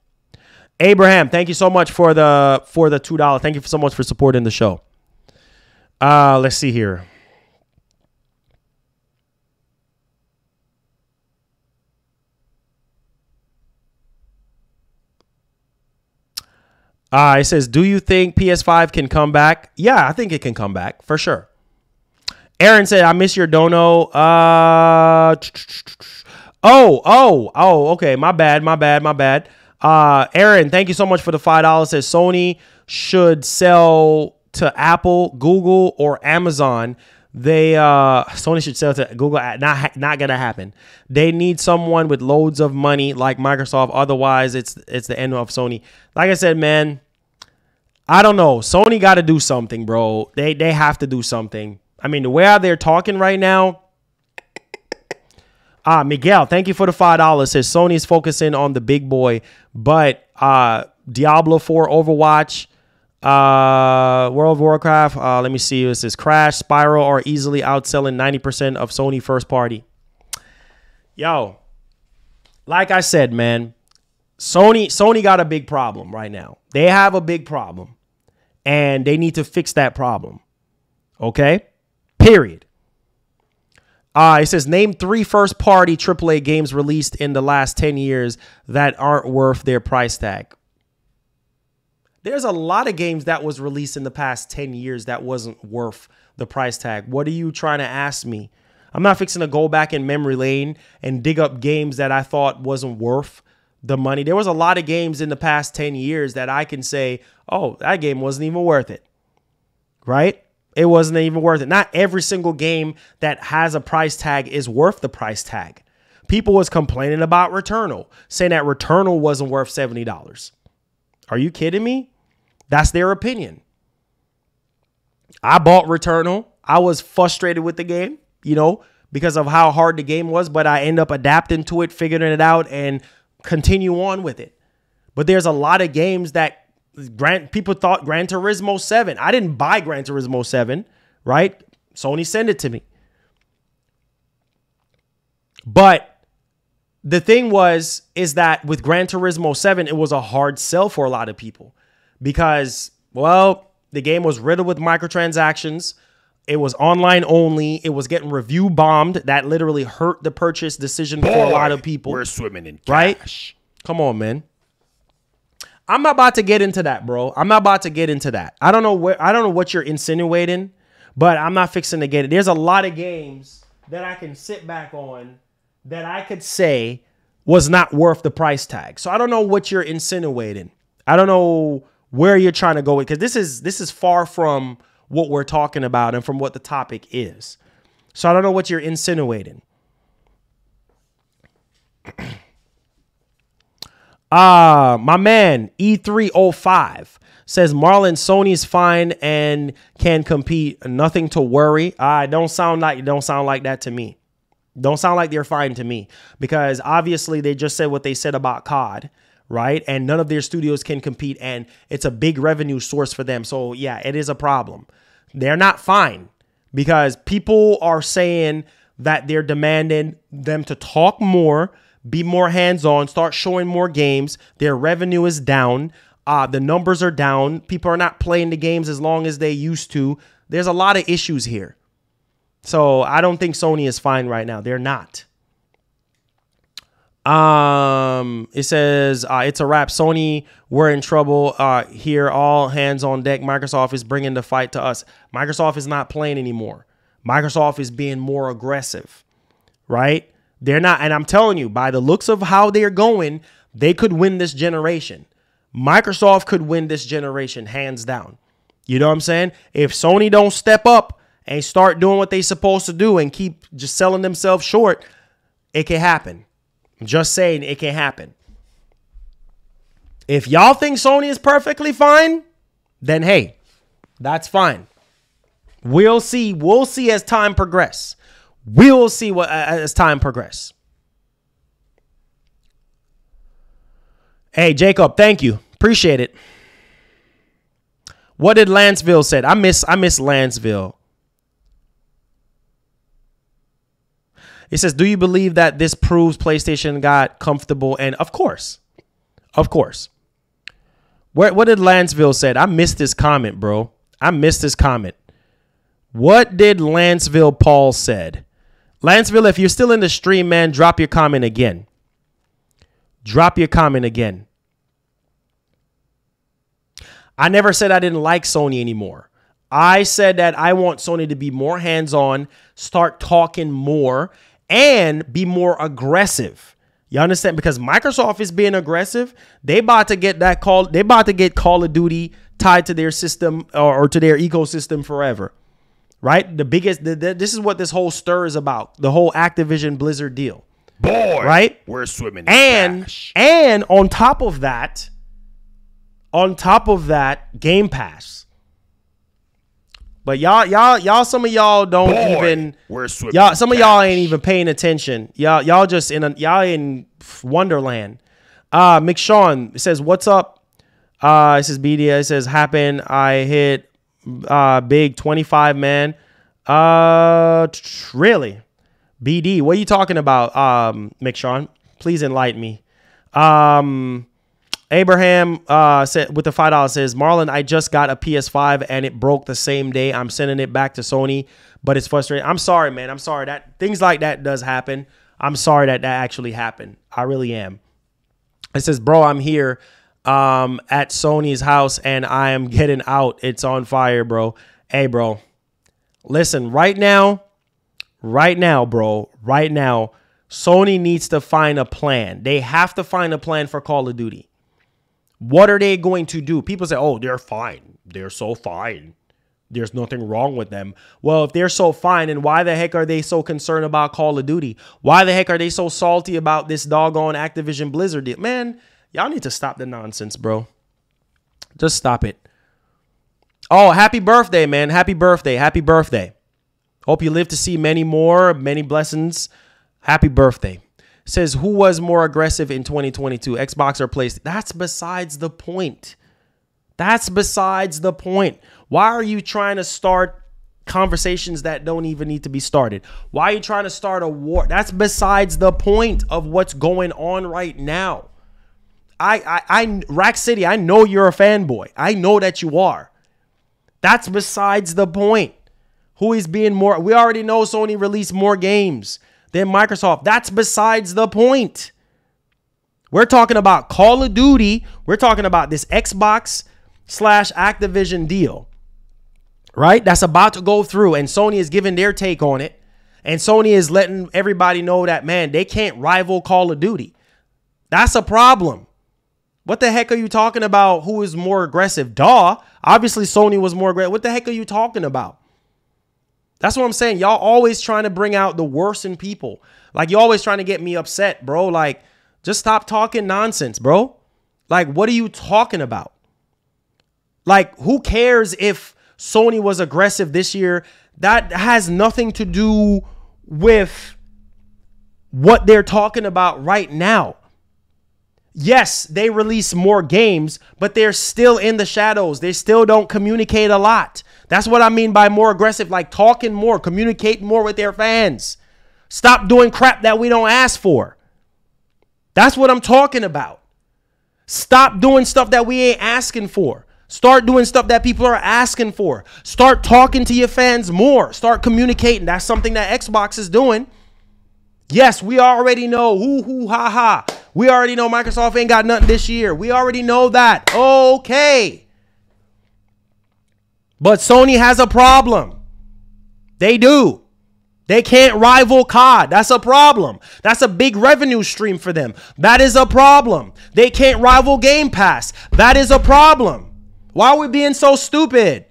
Abraham, thank you so much for the $2. Thank you so much for supporting the show. Let's see here. It says, do you think PS5 can come back? Yeah, I think it can come back for sure. Aaron said, I miss your dono. Okay. My bad. Aaron, thank you so much for the $5. Says Sony should sell to Apple, Google, or Amazon. Sony should sell to Google. Not gonna happen. They need someone with loads of money like Microsoft. Otherwise, it's the end of Sony. Like I said, man, I don't know. Sony got to do something, bro. They have to do something. I mean, the way they're talking right now. Miguel, thank you for the $5. Says Sony is focusing on the big boy, but Diablo 4, Overwatch, World of Warcraft, let me see. It says Crash, Spyro are easily outselling 90% of Sony first party. Yo, like I said, man, Sony got a big problem right now. They have a big problem, and they need to fix that problem. Okay? Period. It says, name 3 first-party AAA games released in the last 10 years that aren't worth their price tag. There's a lot of games that was released in the past 10 years that wasn't worth the price tag. What are you trying to ask me? I'm not fixing to go back in memory lane and dig up games that I thought wasn't worth the money. There was a lot of games in the past 10 years that I can say, oh, that game wasn't even worth it. Right? It wasn't even worth it. Not every single game that has a price tag is worth the price tag. People was complaining about Returnal, saying that Returnal wasn't worth $70. Are you kidding me? That's their opinion. I bought Returnal. I was frustrated with the game, because of how hard the game was, but I end up adapting to it, figuring it out, and continue on with it. But there's a lot of games that people thought Gran Turismo 7. I didn't buy Gran Turismo 7, right? Sony sent it to me. But the thing is that with Gran Turismo 7, it was a hard sell for a lot of people because, well, the game was riddled with microtransactions. It was online only. It was getting review bombed. That literally hurt the purchase decision for a lot of people. We're swimming in cash. Right? Come on, man. I'm not about to get into that, bro. I'm not about to get into that. I don't know what you're insinuating, but I'm not fixing to get it. There's a lot of games that I can sit back on that I could say was not worth the price tag. So I don't know what you're insinuating. I don't know where you're trying to go with, because this is far from what we're talking about and from what the topic is. So I don't know what you're insinuating. My man E305 says Marlon, Sony's fine and can compete. Nothing to worry. Don't sound like that to me. Don't sound like they're fine to me, because obviously they just said what they said about COD, right? And none of their studios can compete, and it's a big revenue source for them. So yeah, it is a problem. They're not fine, because people are saying that they're demanding them to talk more, be more hands-on, start showing more games. Their revenue is down. The numbers are down. People are not playing the games as long as they used to. There's a lot of issues here. So I don't think Sony is fine right now. They're not. It says, it's a wrap. Sony, we're in trouble here. All hands on deck. Microsoft is bringing the fight to us. Microsoft is not playing anymore. Microsoft is being more aggressive, right? They're not. And I'm telling you, by the looks of how they're going, they could win this generation. Microsoft could win this generation, hands down. You know what I'm saying? If Sony don't step up and start doing what they're supposed to do and keep just selling themselves short, it can happen. I'm just saying, it can happen. If y'all think Sony is perfectly fine, then hey, that's fine. We'll see. We'll see as time progresses. We'll see what as time progresses. Hey, Jacob, thank you. Appreciate it. What did Lanceville said? I miss Lanceville. It says, do you believe that this proves PlayStation got comfortable? And of course. Of course. What did Lanceville said? I missed this comment, bro. I missed this comment. What did Lanceville Paul said? Lanceville, if you're still in the stream, man, drop your comment again. Drop your comment again. I never said I didn't like Sony anymore. I said that I want Sony to be more hands-on, start talking more, and be more aggressive. You understand? Because Microsoft is being aggressive. They about to get that call. They about to get Call of Duty tied to their system or to their ecosystem forever. Right? The biggest. This is what this whole stir is about. The whole Activision Blizzard deal. Boy, right? We're swimming in cash. And on top of that, Game Pass. But y'all, some of y'all don't even. We're swimming. Y'all, some of y'all ain't even paying attention. Y'all just y'all in Wonderland. McShawn says, "What's up?" It says BD. It says, "Happen. I hit big 25 man." Really? BD, what are you talking about? McShawn, please enlighten me. Abraham said with the $5 says, Marlon, I just got a PS5 and it broke the same day. I'm sending it back to Sony, but it's frustrating. I'm sorry, man. I'm sorry that things like that does happen. I'm sorry that actually happened. I really am. It says, bro, I'm here at Sony's house and I am getting out. It's on fire, bro. Hey, bro, listen, right now, bro, right now, Sony needs to find a plan. They have to find a plan for Call of Duty. What are they going to do? People say, oh, they're fine. They're so fine. There's nothing wrong with them. Well, if they're so fine, then why the heck are they so concerned about Call of Duty? Why the heck are they so salty about this doggone Activision Blizzard deal? Man, y'all need to stop the nonsense, bro. Just stop it. Oh, happy birthday, man. Happy birthday. Happy birthday. Hope you live to see many more, many blessings. Happy birthday. Says, who was more aggressive in 2022, Xbox or PlayStation? That's besides the point. That's besides the point. Why are you trying to start conversations that don't even need to be started? Why are you trying to start a war? That's besides the point of what's going on right now. Rack City, I know you're a fanboy. I know that you are. That's besides the point. Who is being more? We already know Sony released more games than Microsoft. That's besides the point. We're talking about Call of Duty. We're talking about this Xbox/Activision deal, right? That's about to go through, and Sony is giving their take on it. And Sony is letting everybody know that, man, they can't rival Call of Duty. That's a problem. What the heck are you talking about? Who is more aggressive? Duh. Obviously, Sony was more aggressive. What the heck are you talking about? That's what I'm saying. Y'all always trying to bring out the worst in people. Like, you always trying to get me upset, bro. Like, just stop talking nonsense, bro. Like, what are you talking about? Like, who cares if Sony was aggressive this year? That has nothing to do with what they're talking about right now. Yes, they release more games, but they're still in the shadows. They still don't communicate a lot. That's what I mean by more aggressive, like talking more, communicate more with their fans. Stop doing crap that we don't ask for. That's what I'm talking about. Stop doing stuff that we ain't asking for. Start doing stuff that people are asking for. Start talking to your fans more. Start communicating. That's something that Xbox is doing. Yes, we already know. Hoo, ha, ha. We already know Microsoft ain't got nothing this year. We already know that. Okay. But Sony has a problem. They do. They can't rival COD. That's a problem. That's a big revenue stream for them. That is a problem. They can't rival Game Pass. That is a problem. Why are we being so stupid?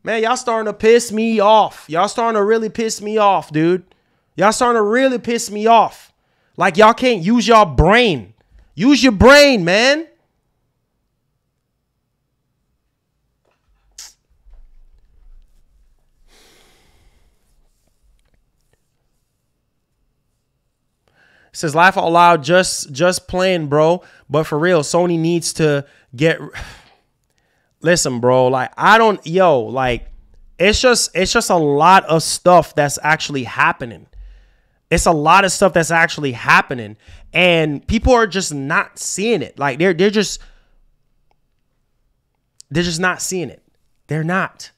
Man, y'all starting to piss me off. Y'all starting to really piss me off, dude. Y'all starting to really piss me off. Like, y'all can't use your brain. Use your brain, man. It says, laugh out loud, just playing, bro. But for real, Sony needs to get... Listen, bro, like, it's just a lot of stuff that's actually happening. It's a lot of stuff that's actually happening, and people are just not seeing it. Like, they're just not seeing it. They're not.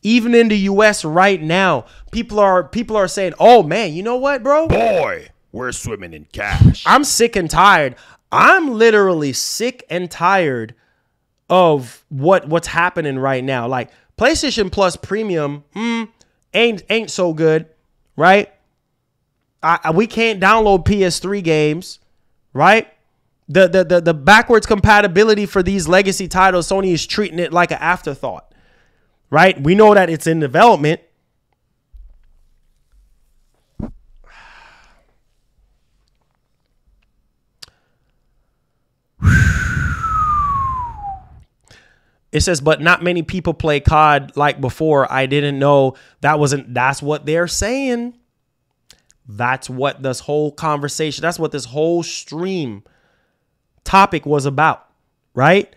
Even in the US right now, people are saying, "Oh man, you know what, bro? Boy, we're swimming in cash." I'm sick and tired. I'm literally sick and tired of what's happening right now. Like, PlayStation Plus Premium ain't so good, right? We can't download PS3 games, right? The backwards compatibility for these legacy titles, Sony is treating it like an afterthought, right? We know that it's in development. It says, but not many people play COD like before. I didn't know that's what they're saying. That's what this whole conversation, that's what this whole stream topic was about, right?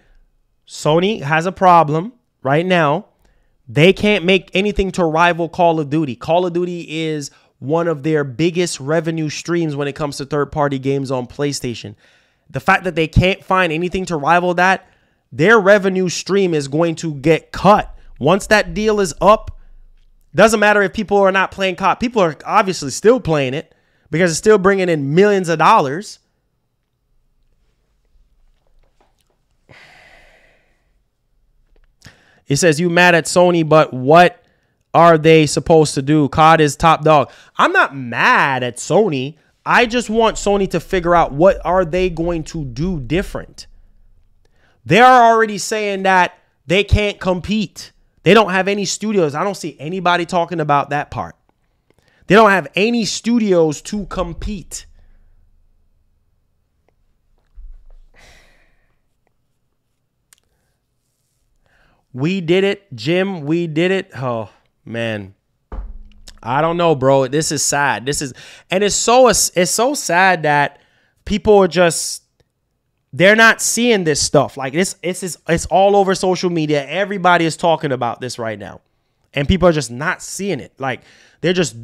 Sony has a problem right now. They can't make anything to rival Call of Duty. Call of Duty is one of their biggest revenue streams when it comes to third-party games on PlayStation. The fact that they can't find anything to rival that, their revenue stream is going to get cut. Once that deal is up, doesn't matter if people are not playing COD. People are obviously still playing it because it's still bringing in millions of dollars. It says, you mad at Sony, but what are they supposed to do? COD is top dog. I'm not mad at Sony. I just want Sony to figure out what are they going to do different. They're already saying that they can't compete. They don't have any studios. I don't see anybody talking about that part. They don't have any studios to compete. We did it, Jim. We did it. Oh, man. I don't know, bro. This is sad. And it's so sad that people are just, they're not seeing this stuff. Like, it's all over social media. Everybody is talking about this right now. And people are just not seeing it. Like, they're just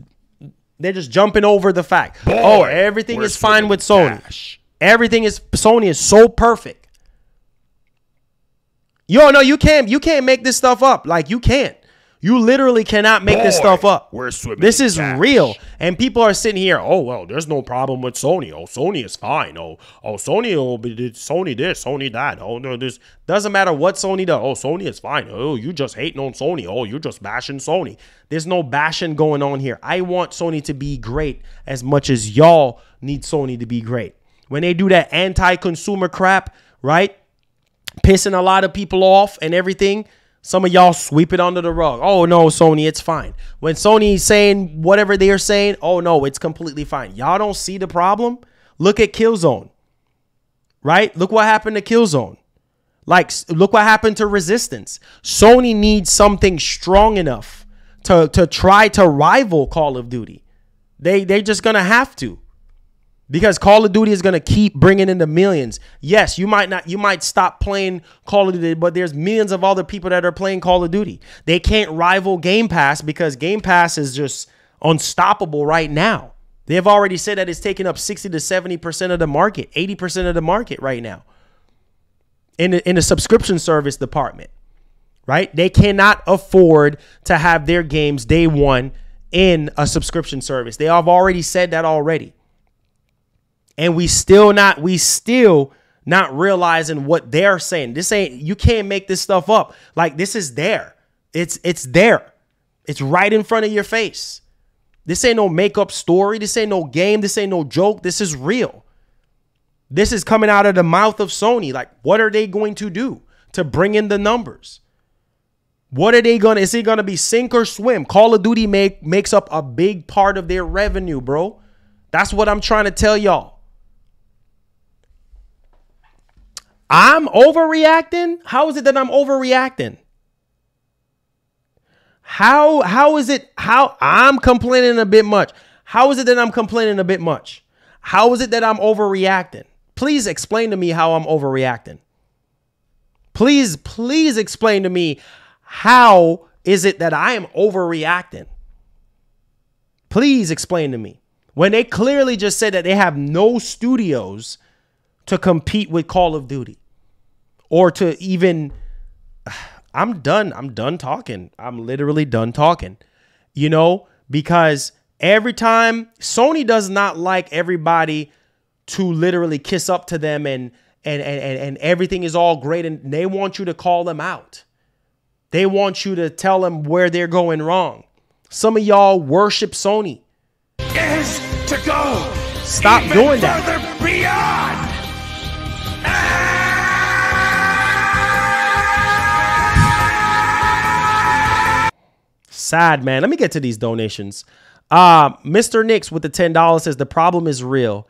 jumping over the fact. Boy, oh, everything is fine with Sony. Cash. Sony is so perfect. Yo, no, you can't make this stuff up. Like, you can't. You literally cannot make this stuff up. We're swimming this in is cash. real. And people are sitting here, oh, well, there's no problem with Sony. Oh, Sony is fine. Oh, Sony will be Sony this, Sony that. Oh, no, this doesn't matter what Sony does. Oh, Sony is fine. Oh, you just hating on Sony. Oh, you're just bashing Sony. There's no bashing going on here. I want Sony to be great as much as y'all need Sony to be great. when they do that anti-consumer crap, right? Pissing a lot of people off and everything. Some of y'all sweep it under the rug. Oh, no, Sony, it's fine. When Sony is saying whatever they are saying, oh, no, it's completely fine. Y'all don't see the problem? Look at Killzone, right? Look what happened to Killzone. Like, look what happened to Resistance. Sony needs something strong enough to try to rival Call of Duty. They're just going to have to. Because Call of Duty is going to keep bringing in the millions. Yes, you might stop playing Call of Duty, but there's millions of other people that are playing Call of Duty. They can't rival Game Pass because Game Pass is just unstoppable right now. They've already said that it's taking up 60 to 70% of the market, 80% of the market right now in the subscription service department, right? They cannot afford to have their games day one in a subscription service. They have already said that already. And we still not realizing what they're saying. You can't make this stuff up. Like, this is there. It's there. It's right in front of your face. This ain't no make-up story. This ain't no game. This ain't no joke. This is real. This is coming out of the mouth of Sony. Like, what are they going to do to bring in the numbers? What are they going to, is it going to be sink or swim? Call of Duty makes up a big part of their revenue, bro. That's what I'm trying to tell y'all. I'm overreacting? How is it that I'm overreacting? How is it how I'm complaining a bit much? How is it that I'm complaining a bit much? How is it that I'm overreacting? Please explain to me how I'm overreacting. Please explain to me how is it that I am overreacting? Please explain to me. When they clearly just said that they have no studios to compete with Call of Duty or to even, I'm done talking. I'm literally done talking, you know, because every time Sony does not like everybody to literally kiss up to them and everything is all great. And they want you to call them out. They want you to tell them where they're going wrong. Some of y'all worship Sony. Is to go. Stop doing that. Further beyond. Sad, man. Let me get to these donations. Mr. Nix with the $10 says the problem is real.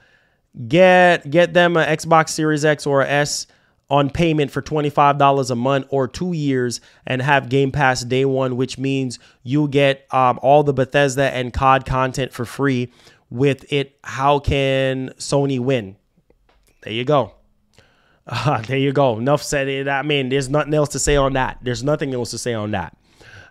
Get them an Xbox Series X or S on payment for $25 a month or 2 years and have Game Pass day one, which means you get all the Bethesda and COD content for free with it. How can Sony win? There you go. There you go. Enough said it. I mean, there's nothing else to say on that. There's nothing else to say on that.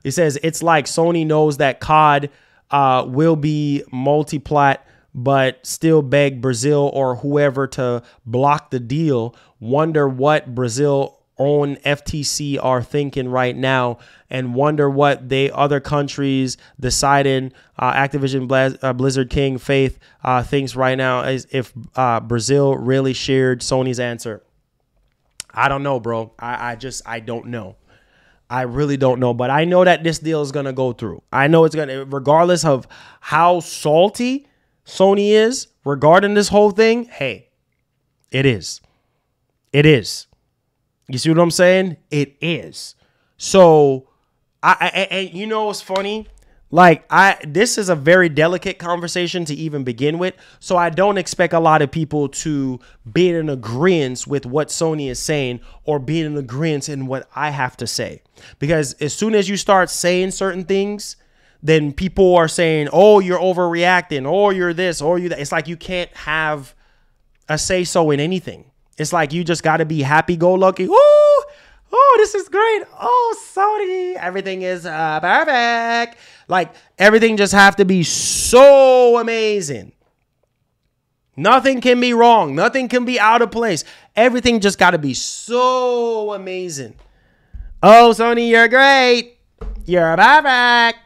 It says it's like Sony knows that COD will be multi-plat, but still beg Brazil or whoever to block the deal. Wonder what Brazil own FTC are thinking right now, and wonder what other countries deciding. Activision Blizzard King Faith thinks right now is if Brazil really shared Sony's answer. I don't know, bro. I don't know. I really don't know, but I know that this deal is going to go through. I know it's going to, regardless of how salty Sony is regarding this whole thing. Hey, it is. It is. You see what I'm saying? It is. So, and you know what's funny? Like, this is a very delicate conversation to even begin with. So I don't expect a lot of people to be in agreement with what Sony is saying or be in agreement in what I have to say. Because as soon as you start saying certain things, then people are saying, oh, you're overreacting, or you're this, or you're that. It's like you can't have a say-so in anything. It's like you just got to be happy-go-lucky. Ooh, oh, this is great. Oh, Sony, everything is perfect. Like, everything just have to be so amazing. Nothing can be wrong. Nothing can be out of place. Everything just got to be so amazing. Oh, Sony, you're great. You're perfect.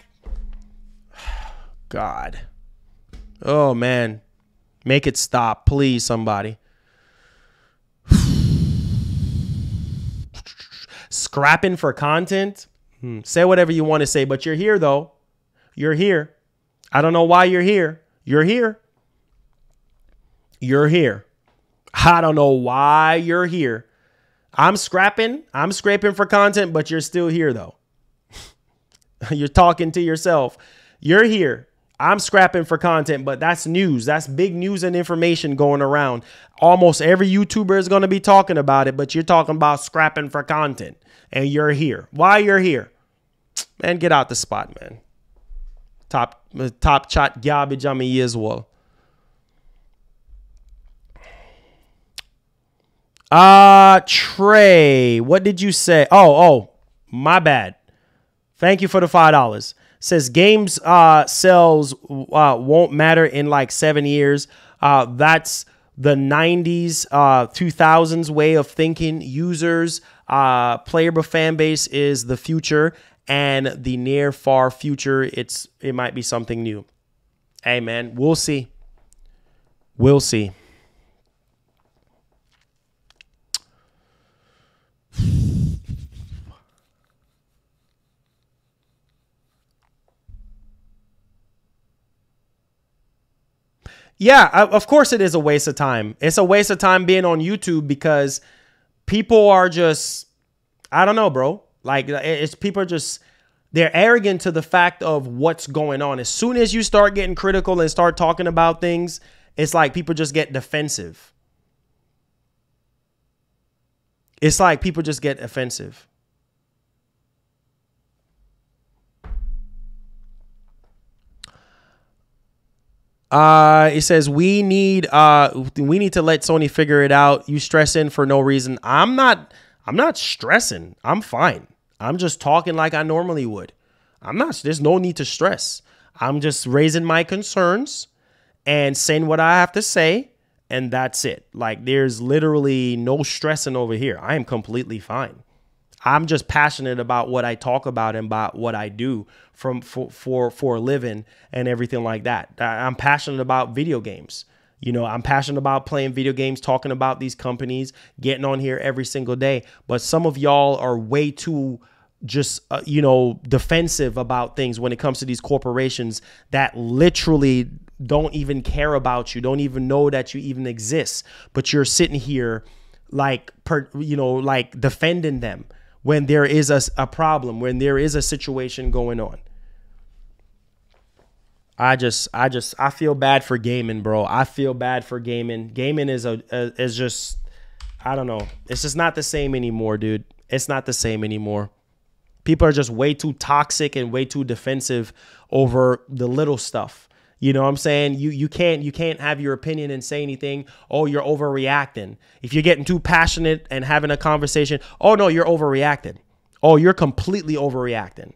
God. Oh, man. Make it stop, please, somebody. Scrapping for content. Say whatever you want to say, but you're here, though. You're here. I don't know why you're here. You're here. You're here. I don't know why you're here. I'm scrapping for content, but you're still here though. You're talking to yourself. You're here. I'm scrapping for content, but that's news. That's big news and information going around. Almost every YouTuber is going to be talking about it, but you're talking about scrapping for content and you're here. Why you're here? Man, get out the spot, man. Top chat garbage on me as well. Trey, what did you say? Oh, my bad. Thank you for the $5. Says games sales won't matter in like 7 years. That's the 90s, 2000s way of thinking. Users, playable fan base is the future, and the near far future, it might be something new. Hey man, we'll see. We'll see. Yeah, of course it is a waste of time. It's a waste of time being on YouTube because people are just, I don't know, bro. Like people are just, they're arrogant to the fact of what's going on. As soon as you start getting critical and start talking about things, it's like people just get defensive. It's like people just get offensive. It says we need to let Sony figure it out. You stressing for no reason. I'm not stressing. I'm fine. I'm just talking like I normally would. There's no need to stress. I'm just raising my concerns and saying what I have to say, and that's it. Like there's literally no stressing over here. I am completely fine. I'm just passionate about what I talk about and about what I do for a living and everything like that. I'm passionate about video games. You know, I'm passionate about playing video games, talking about these companies, getting on here every single day. But some of y'all are way too just, defensive about things when it comes to these corporations that literally don't even care about you, don't even know that you even exist. But you're sitting here like defending them when there is a problem, when there is a situation going on. I feel bad for gaming, bro. I feel bad for gaming. Gaming is just, I don't know. It's just not the same anymore, dude. It's not the same anymore. People are just way too toxic and way too defensive over the little stuff. You know what I'm saying? You can't have your opinion and say anything. Oh, you're overreacting. If you're getting too passionate and having a conversation, oh no, you're overreacting. Oh, you're completely overreacting.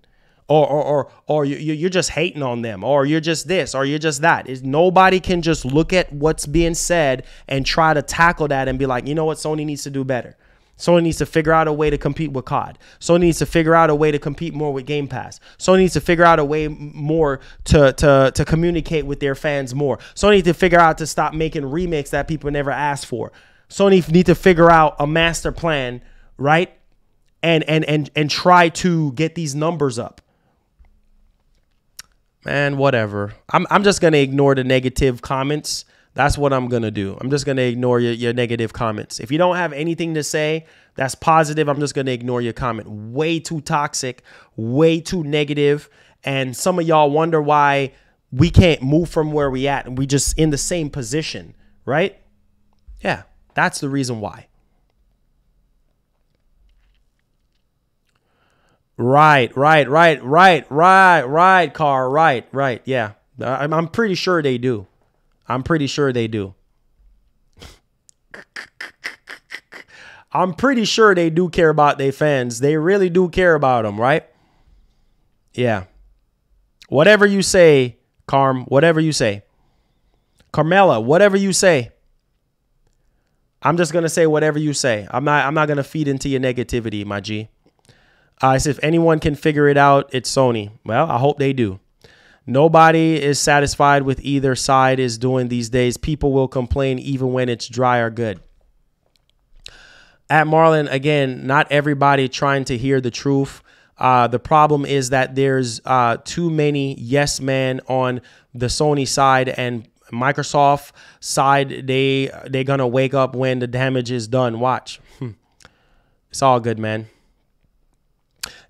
Or you're just hating on them, or you're just this, or you're just that. Nobody can just look at what's being said and try to tackle that and be like, you know what, Sony needs to do better. Sony needs to figure out a way to compete with COD. Sony needs to figure out a way to compete more with Game Pass. Sony needs to figure out a way more to communicate with their fans more. Sony needs to figure out to stop making remakes that people never asked for. Sony needs to figure out a master plan, right? And try to get these numbers up. Man, whatever. I'm just going to ignore the negative comments. That's what I'm going to do. I'm just going to ignore your negative comments. If you don't have anything to say that's positive, I'm just going to ignore your comment. Way too toxic, way too negative. And some of y'all wonder why we can't move from where we at and we just in the same position, right? Yeah, that's the reason why. Right, Car. Right. Yeah, I'm pretty sure they do. I'm pretty sure they do. I'm pretty sure they do care about their fans. They really do care about them, right? Yeah. Whatever you say, Carm, whatever you say. Carmela, whatever you say. I'm just going to say whatever you say. I'm not going to feed into your negativity, my G. I said, if anyone can figure it out, it's Sony. Well, I hope they do. Nobody is satisfied with either side is doing these days. People will complain even when it's dry or good. At Marlon, again, not everybody trying to hear the truth. The problem is that there's too many yes men on the Sony side and Microsoft side, they're gonna wake up when the damage is done. Watch. It's all good, man.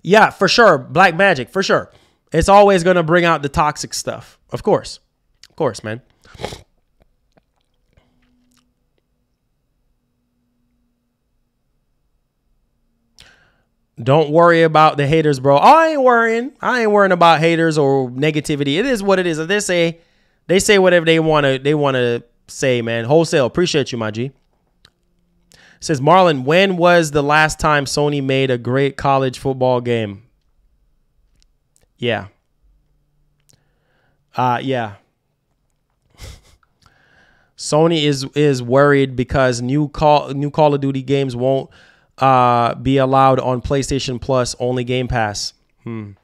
Yeah, for sure. Black Magic, for sure. It's always gonna bring out the toxic stuff. Of course, man. Don't worry about the haters, bro. I ain't worrying about haters or negativity. It is what it is. If they say whatever they wanna say, man. Wholesale. Appreciate you, my G. It says, Marlon, when was the last time Sony made a great college football game? Yeah. Yeah. Sony is worried because new Call of Duty games won't be allowed on PlayStation Plus, only Game Pass. Man,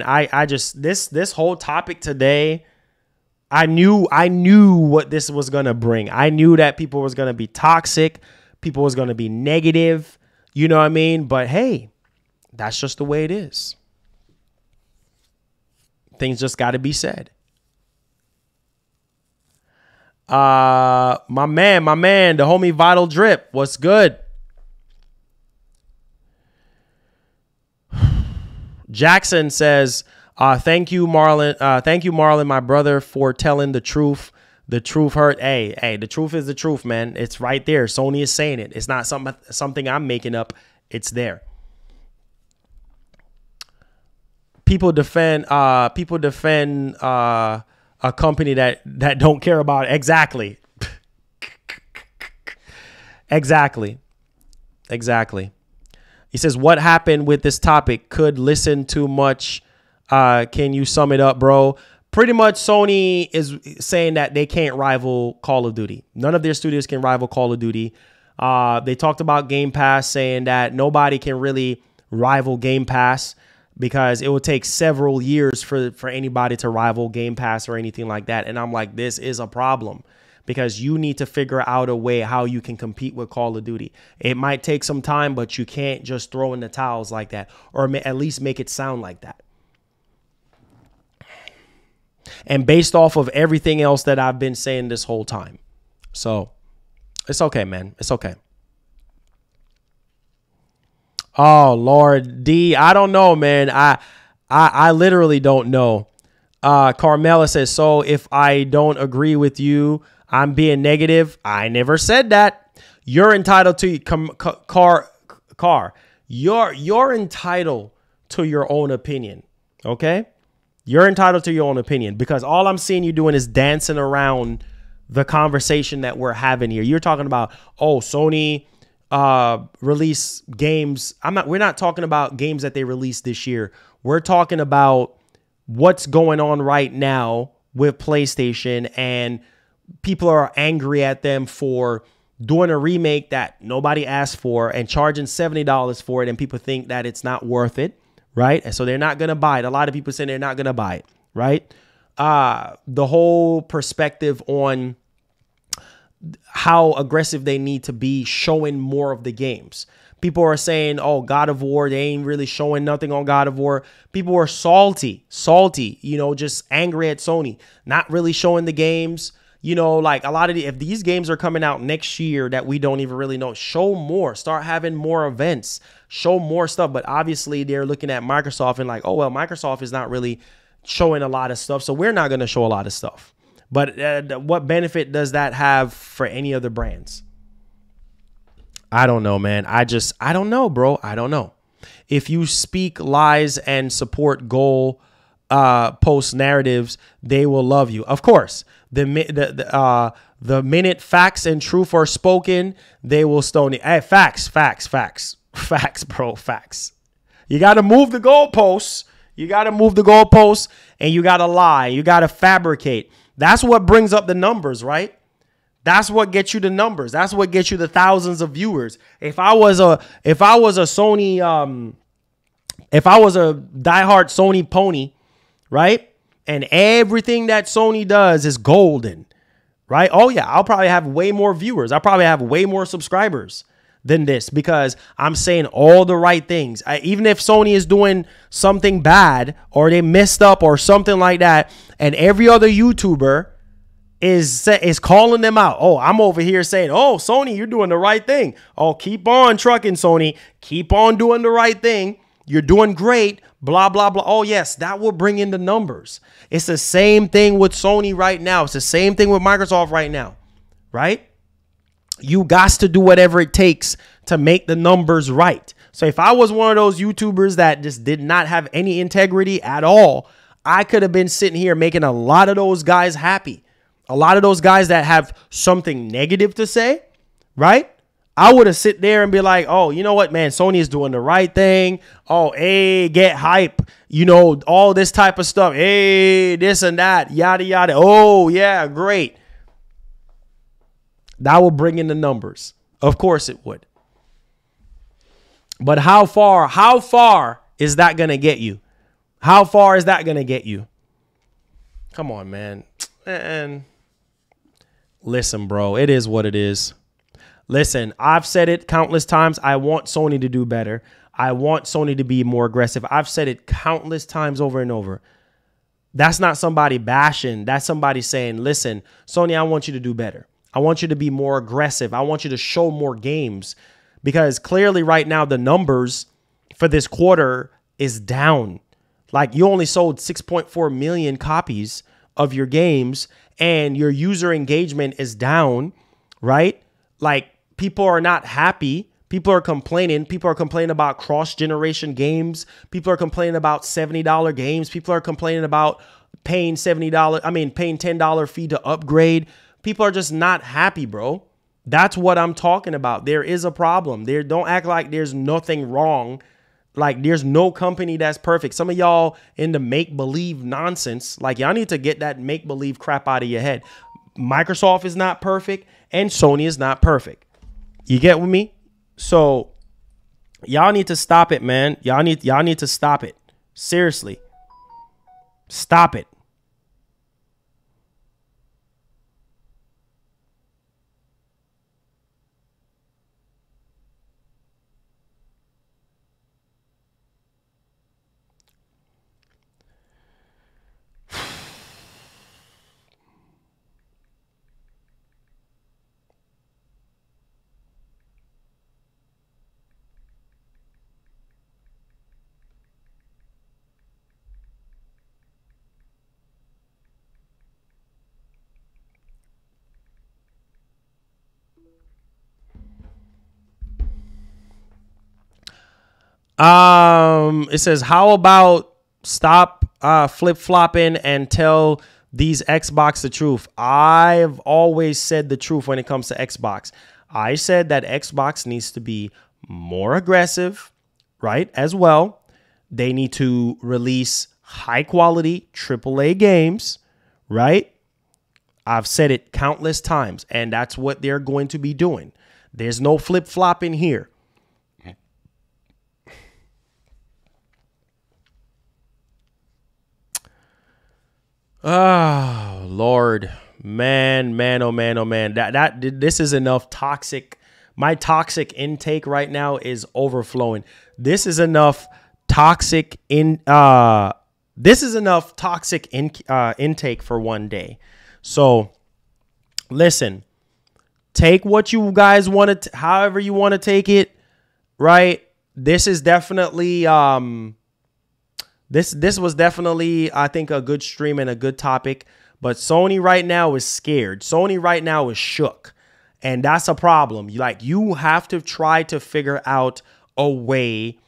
I just this whole topic today, I knew what this was gonna bring. I knew that people was gonna be toxic, people was gonna be negative, you know what I mean? But hey, that's just the way it is. Things just gotta be said. My man, the homie Vital Drip. What's good? Jackson says, thank you, Marlon. Thank you, Marlon, my brother, for telling the truth. The truth hurt. Hey, the truth is the truth, man. It's right there. Sony is saying it. It's not something I'm making up. It's there. People defend a company that don't care about it. Exactly. Exactly. He says, what happened with this topic? Could listen too much. Can you sum it up, bro? Pretty much Sony is saying that they can't rival Call of Duty. None of their studios can rival Call of Duty. They talked about Game Pass, saying that nobody can really rival Game Pass because it will take several years for anybody to rival Game Pass or anything like that. And I'm like, this is a problem because you need to figure out a way how you can compete with Call of Duty. It might take some time, but you can't just throw in the towels like that, or at least make it sound like that. And based off of everything else that I've been saying this whole time. So it's okay, man. It's okay. Oh, Lord D. I don't know, man. I literally don't know. Carmela says, so if I don't agree with you, I'm being negative. I never said that. You're entitled to You're entitled to your own opinion. Okay? You're entitled to your own opinion because all I'm seeing you doing is dancing around the conversation that we're having here. You're talking about, oh, Sony release games. We're not talking about games that they released this year. We're talking about what's going on right now with PlayStation, and people are angry at them for doing a remake that nobody asked for and charging $70 for it, and people think that it's not worth it, right? And so they're not going to buy it. A lot of people say they're not going to buy it, right? The whole perspective on how aggressive they need to be showing more of the games. People are saying, oh, God of War, they ain't really showing nothing on God of War. People are salty, you know, just angry at Sony, not really showing the games. You know, like a lot of if these games are coming out next year that we don't even really know, show more, start having more events, show more stuff. But obviously they're looking at Microsoft and like, oh, well, Microsoft is not really showing a lot of stuff, so we're not going to show a lot of stuff. But what benefit does that have for any other brands? I don't know, man. I don't know, bro. I don't know. If you speak lies and support goal post narratives, they will love you. Of course, the minute facts and truth are spoken, they will stone you. Hey, facts, bro, facts. You got to move the goalposts. And you got to lie. You got to fabricate. That's what brings up the numbers, right? That's what gets you the numbers. That's what gets you the thousands of viewers. If I was a Sony, if I was a diehard Sony pony, right? And everything that Sony does is golden, right? Oh yeah, I'll probably have way more viewers. I'll probably have way more subscribers than this because I'm saying all the right things. Even if Sony is doing something bad or they messed up or something like that, and every other YouTuber is calling them out. Oh, I'm over here saying, oh, Sony, you're doing the right thing. Oh, keep on trucking, Sony. Keep on doing the right thing. You're doing great. Blah, blah, blah. Oh, yes, that will bring in the numbers. It's the same thing with Sony right now. It's the same thing with Microsoft right now, right? You got to do whatever it takes to make the numbers right. So if I was one of those YouTubers that just did not have any integrity at all, I could have been sitting here making a lot of those guys happy. A lot of those guys that have something negative to say, right? I would have sit there and be like, oh, you know what, man, Sony is doing the right thing. Oh, hey, get hype. You know, all this type of stuff. Hey, this and that, yada, yada. Oh, yeah, great. That will bring in the numbers. Of course it would. But how far is that going to get you? How far is that going to get you? Come on, man. And listen, bro, it is what it is. Listen, I've said it countless times. I want Sony to do better. I want Sony to be more aggressive. I've said it countless times over and over. That's not somebody bashing. That's somebody saying, listen, Sony, I want you to do better. I want you to be more aggressive. I want you to show more games because clearly right now the numbers for this quarter is down. Like you only sold 6.4 million copies of your games and your user engagement is down, right? Like people are not happy. People are complaining. People are complaining about cross-generation games. People are complaining about $70 games. People are complaining about paying paying $10 fee to upgrade. People are just not happy, bro. That's what I'm talking about. There is a problem. Don't act like there's nothing wrong. Like there's no company that's perfect. Some of y'all in the make-believe nonsense, like y'all need to get that make-believe crap out of your head. Microsoft is not perfect and Sony is not perfect. You get with me? So y'all need to stop it, man. Y'all need to stop it. Seriously. Stop it. It says, how about stop flip-flopping and tell these Xbox the truth? I've always said the truth when it comes to Xbox. I said that Xbox needs to be more aggressive, right? As well. They need to release high-quality AAA games, right? I've said it countless times, and that's what they're going to be doing. There's no flip-flopping here. Oh, Lord, man, oh man. This is enough toxic. My toxic intake right now is overflowing. This is enough toxic intake for one day. So listen, take what you guys want to, however you want to take it, right? This is definitely, This was definitely, I think, a good stream and a good topic. But Sony right now is scared. Sony right now is shook. And that's a problem. Like, you have to try to figure out a way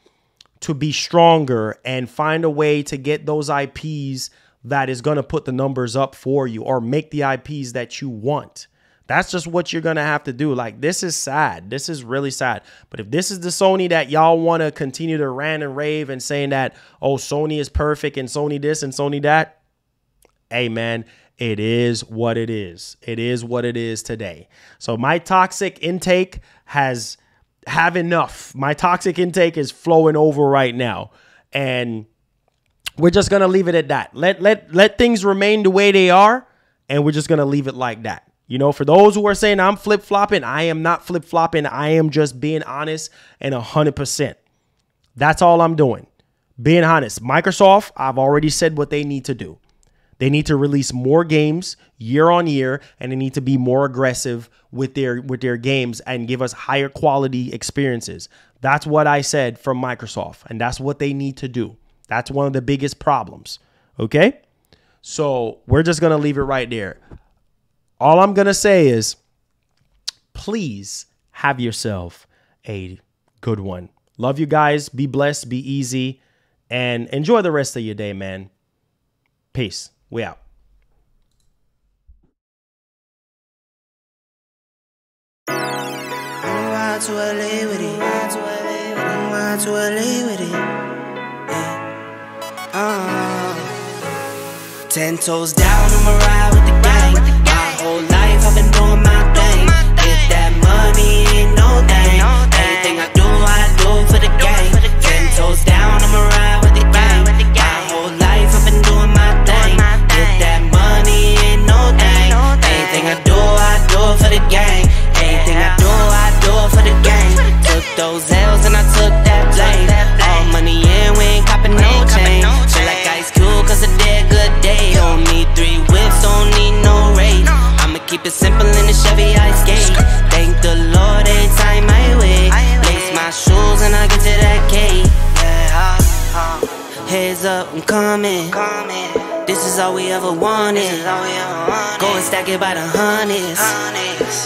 to be stronger and find a way to get those IPs that is going to put the numbers up for you or make the IPs that you want. That's just what you're going to have to do. Like, this is sad. This is really sad. But if this is the Sony that y'all want to continue to rant and rave and saying that, oh, Sony is perfect and Sony this and Sony that, hey, man, it is what it is. It is what it is today. So my toxic intake have enough. My toxic intake is flowing over right now. And we're just going to leave it at that. Let things remain the way they are. And we're just going to leave it like that. You know, for those who are saying I'm flip-flopping, I am not flip-flopping. I am just being honest and 100%. That's all I'm doing. Being honest. Microsoft, I've already said what they need to do. They need to release more games year on year, and they need to be more aggressive with their games and give us higher quality experiences. That's what I said from Microsoft, and that's what they need to do. That's one of the biggest problems. Okay? So we're just going to leave it right there. All I'm going to say is, please have yourself a good one. Love you guys. Be blessed. Be easy. And enjoy the rest of your day, man. Peace. We out. Ten toes down, I'ma ride with the gang. My whole life I've been doing my thing. Get that money, ain't no thing. Anything I do for the gang. Ten toes down, I'ma ride with the gang. My whole life I've been doing my thing. Get that money, ain't no thing. Anything I do for the gang. Anything I do for the gang. Took those L's and I took that blame. All money in, we ain't copping no chain. Feel like Ice Cube, cause I did good day. Don't need 3 whips, don't need no race. I'ma keep it simple in the Chevy I skate. Thank the Lord every time I wait. Lace my shoes and I get to that cake. Heads up, I'm coming. This is all we ever wanted. Go and stack it by the hundreds.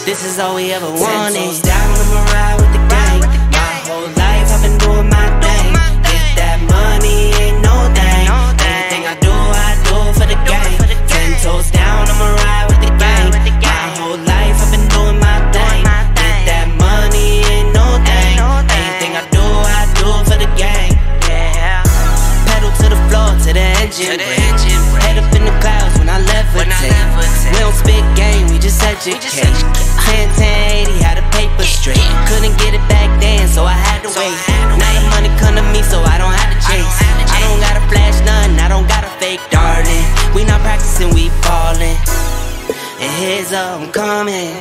This is all we ever wanted. 10 toes down, I'ma ride with the gang. My whole life I've been doing my thing. Get that money, ain't no thing. Anything I do for the gang. 10 toes down, I'ma ride with the gang. My whole life I've been doing my thing. Get that money, ain't no thing. Anything I do for the gang. Pedal to the floor, to the engine. Head up in the clouds when I levitate. We don't spit game, we just educate. 10, 10, 80, had a paper straight. Couldn't get it back then, so I had to wait. Now the money come to me, so I don't have to chase. I don't gotta flash nothing, I don't gotta fake, darling. We not practicing, we ballin'. And heads up, I'm coming.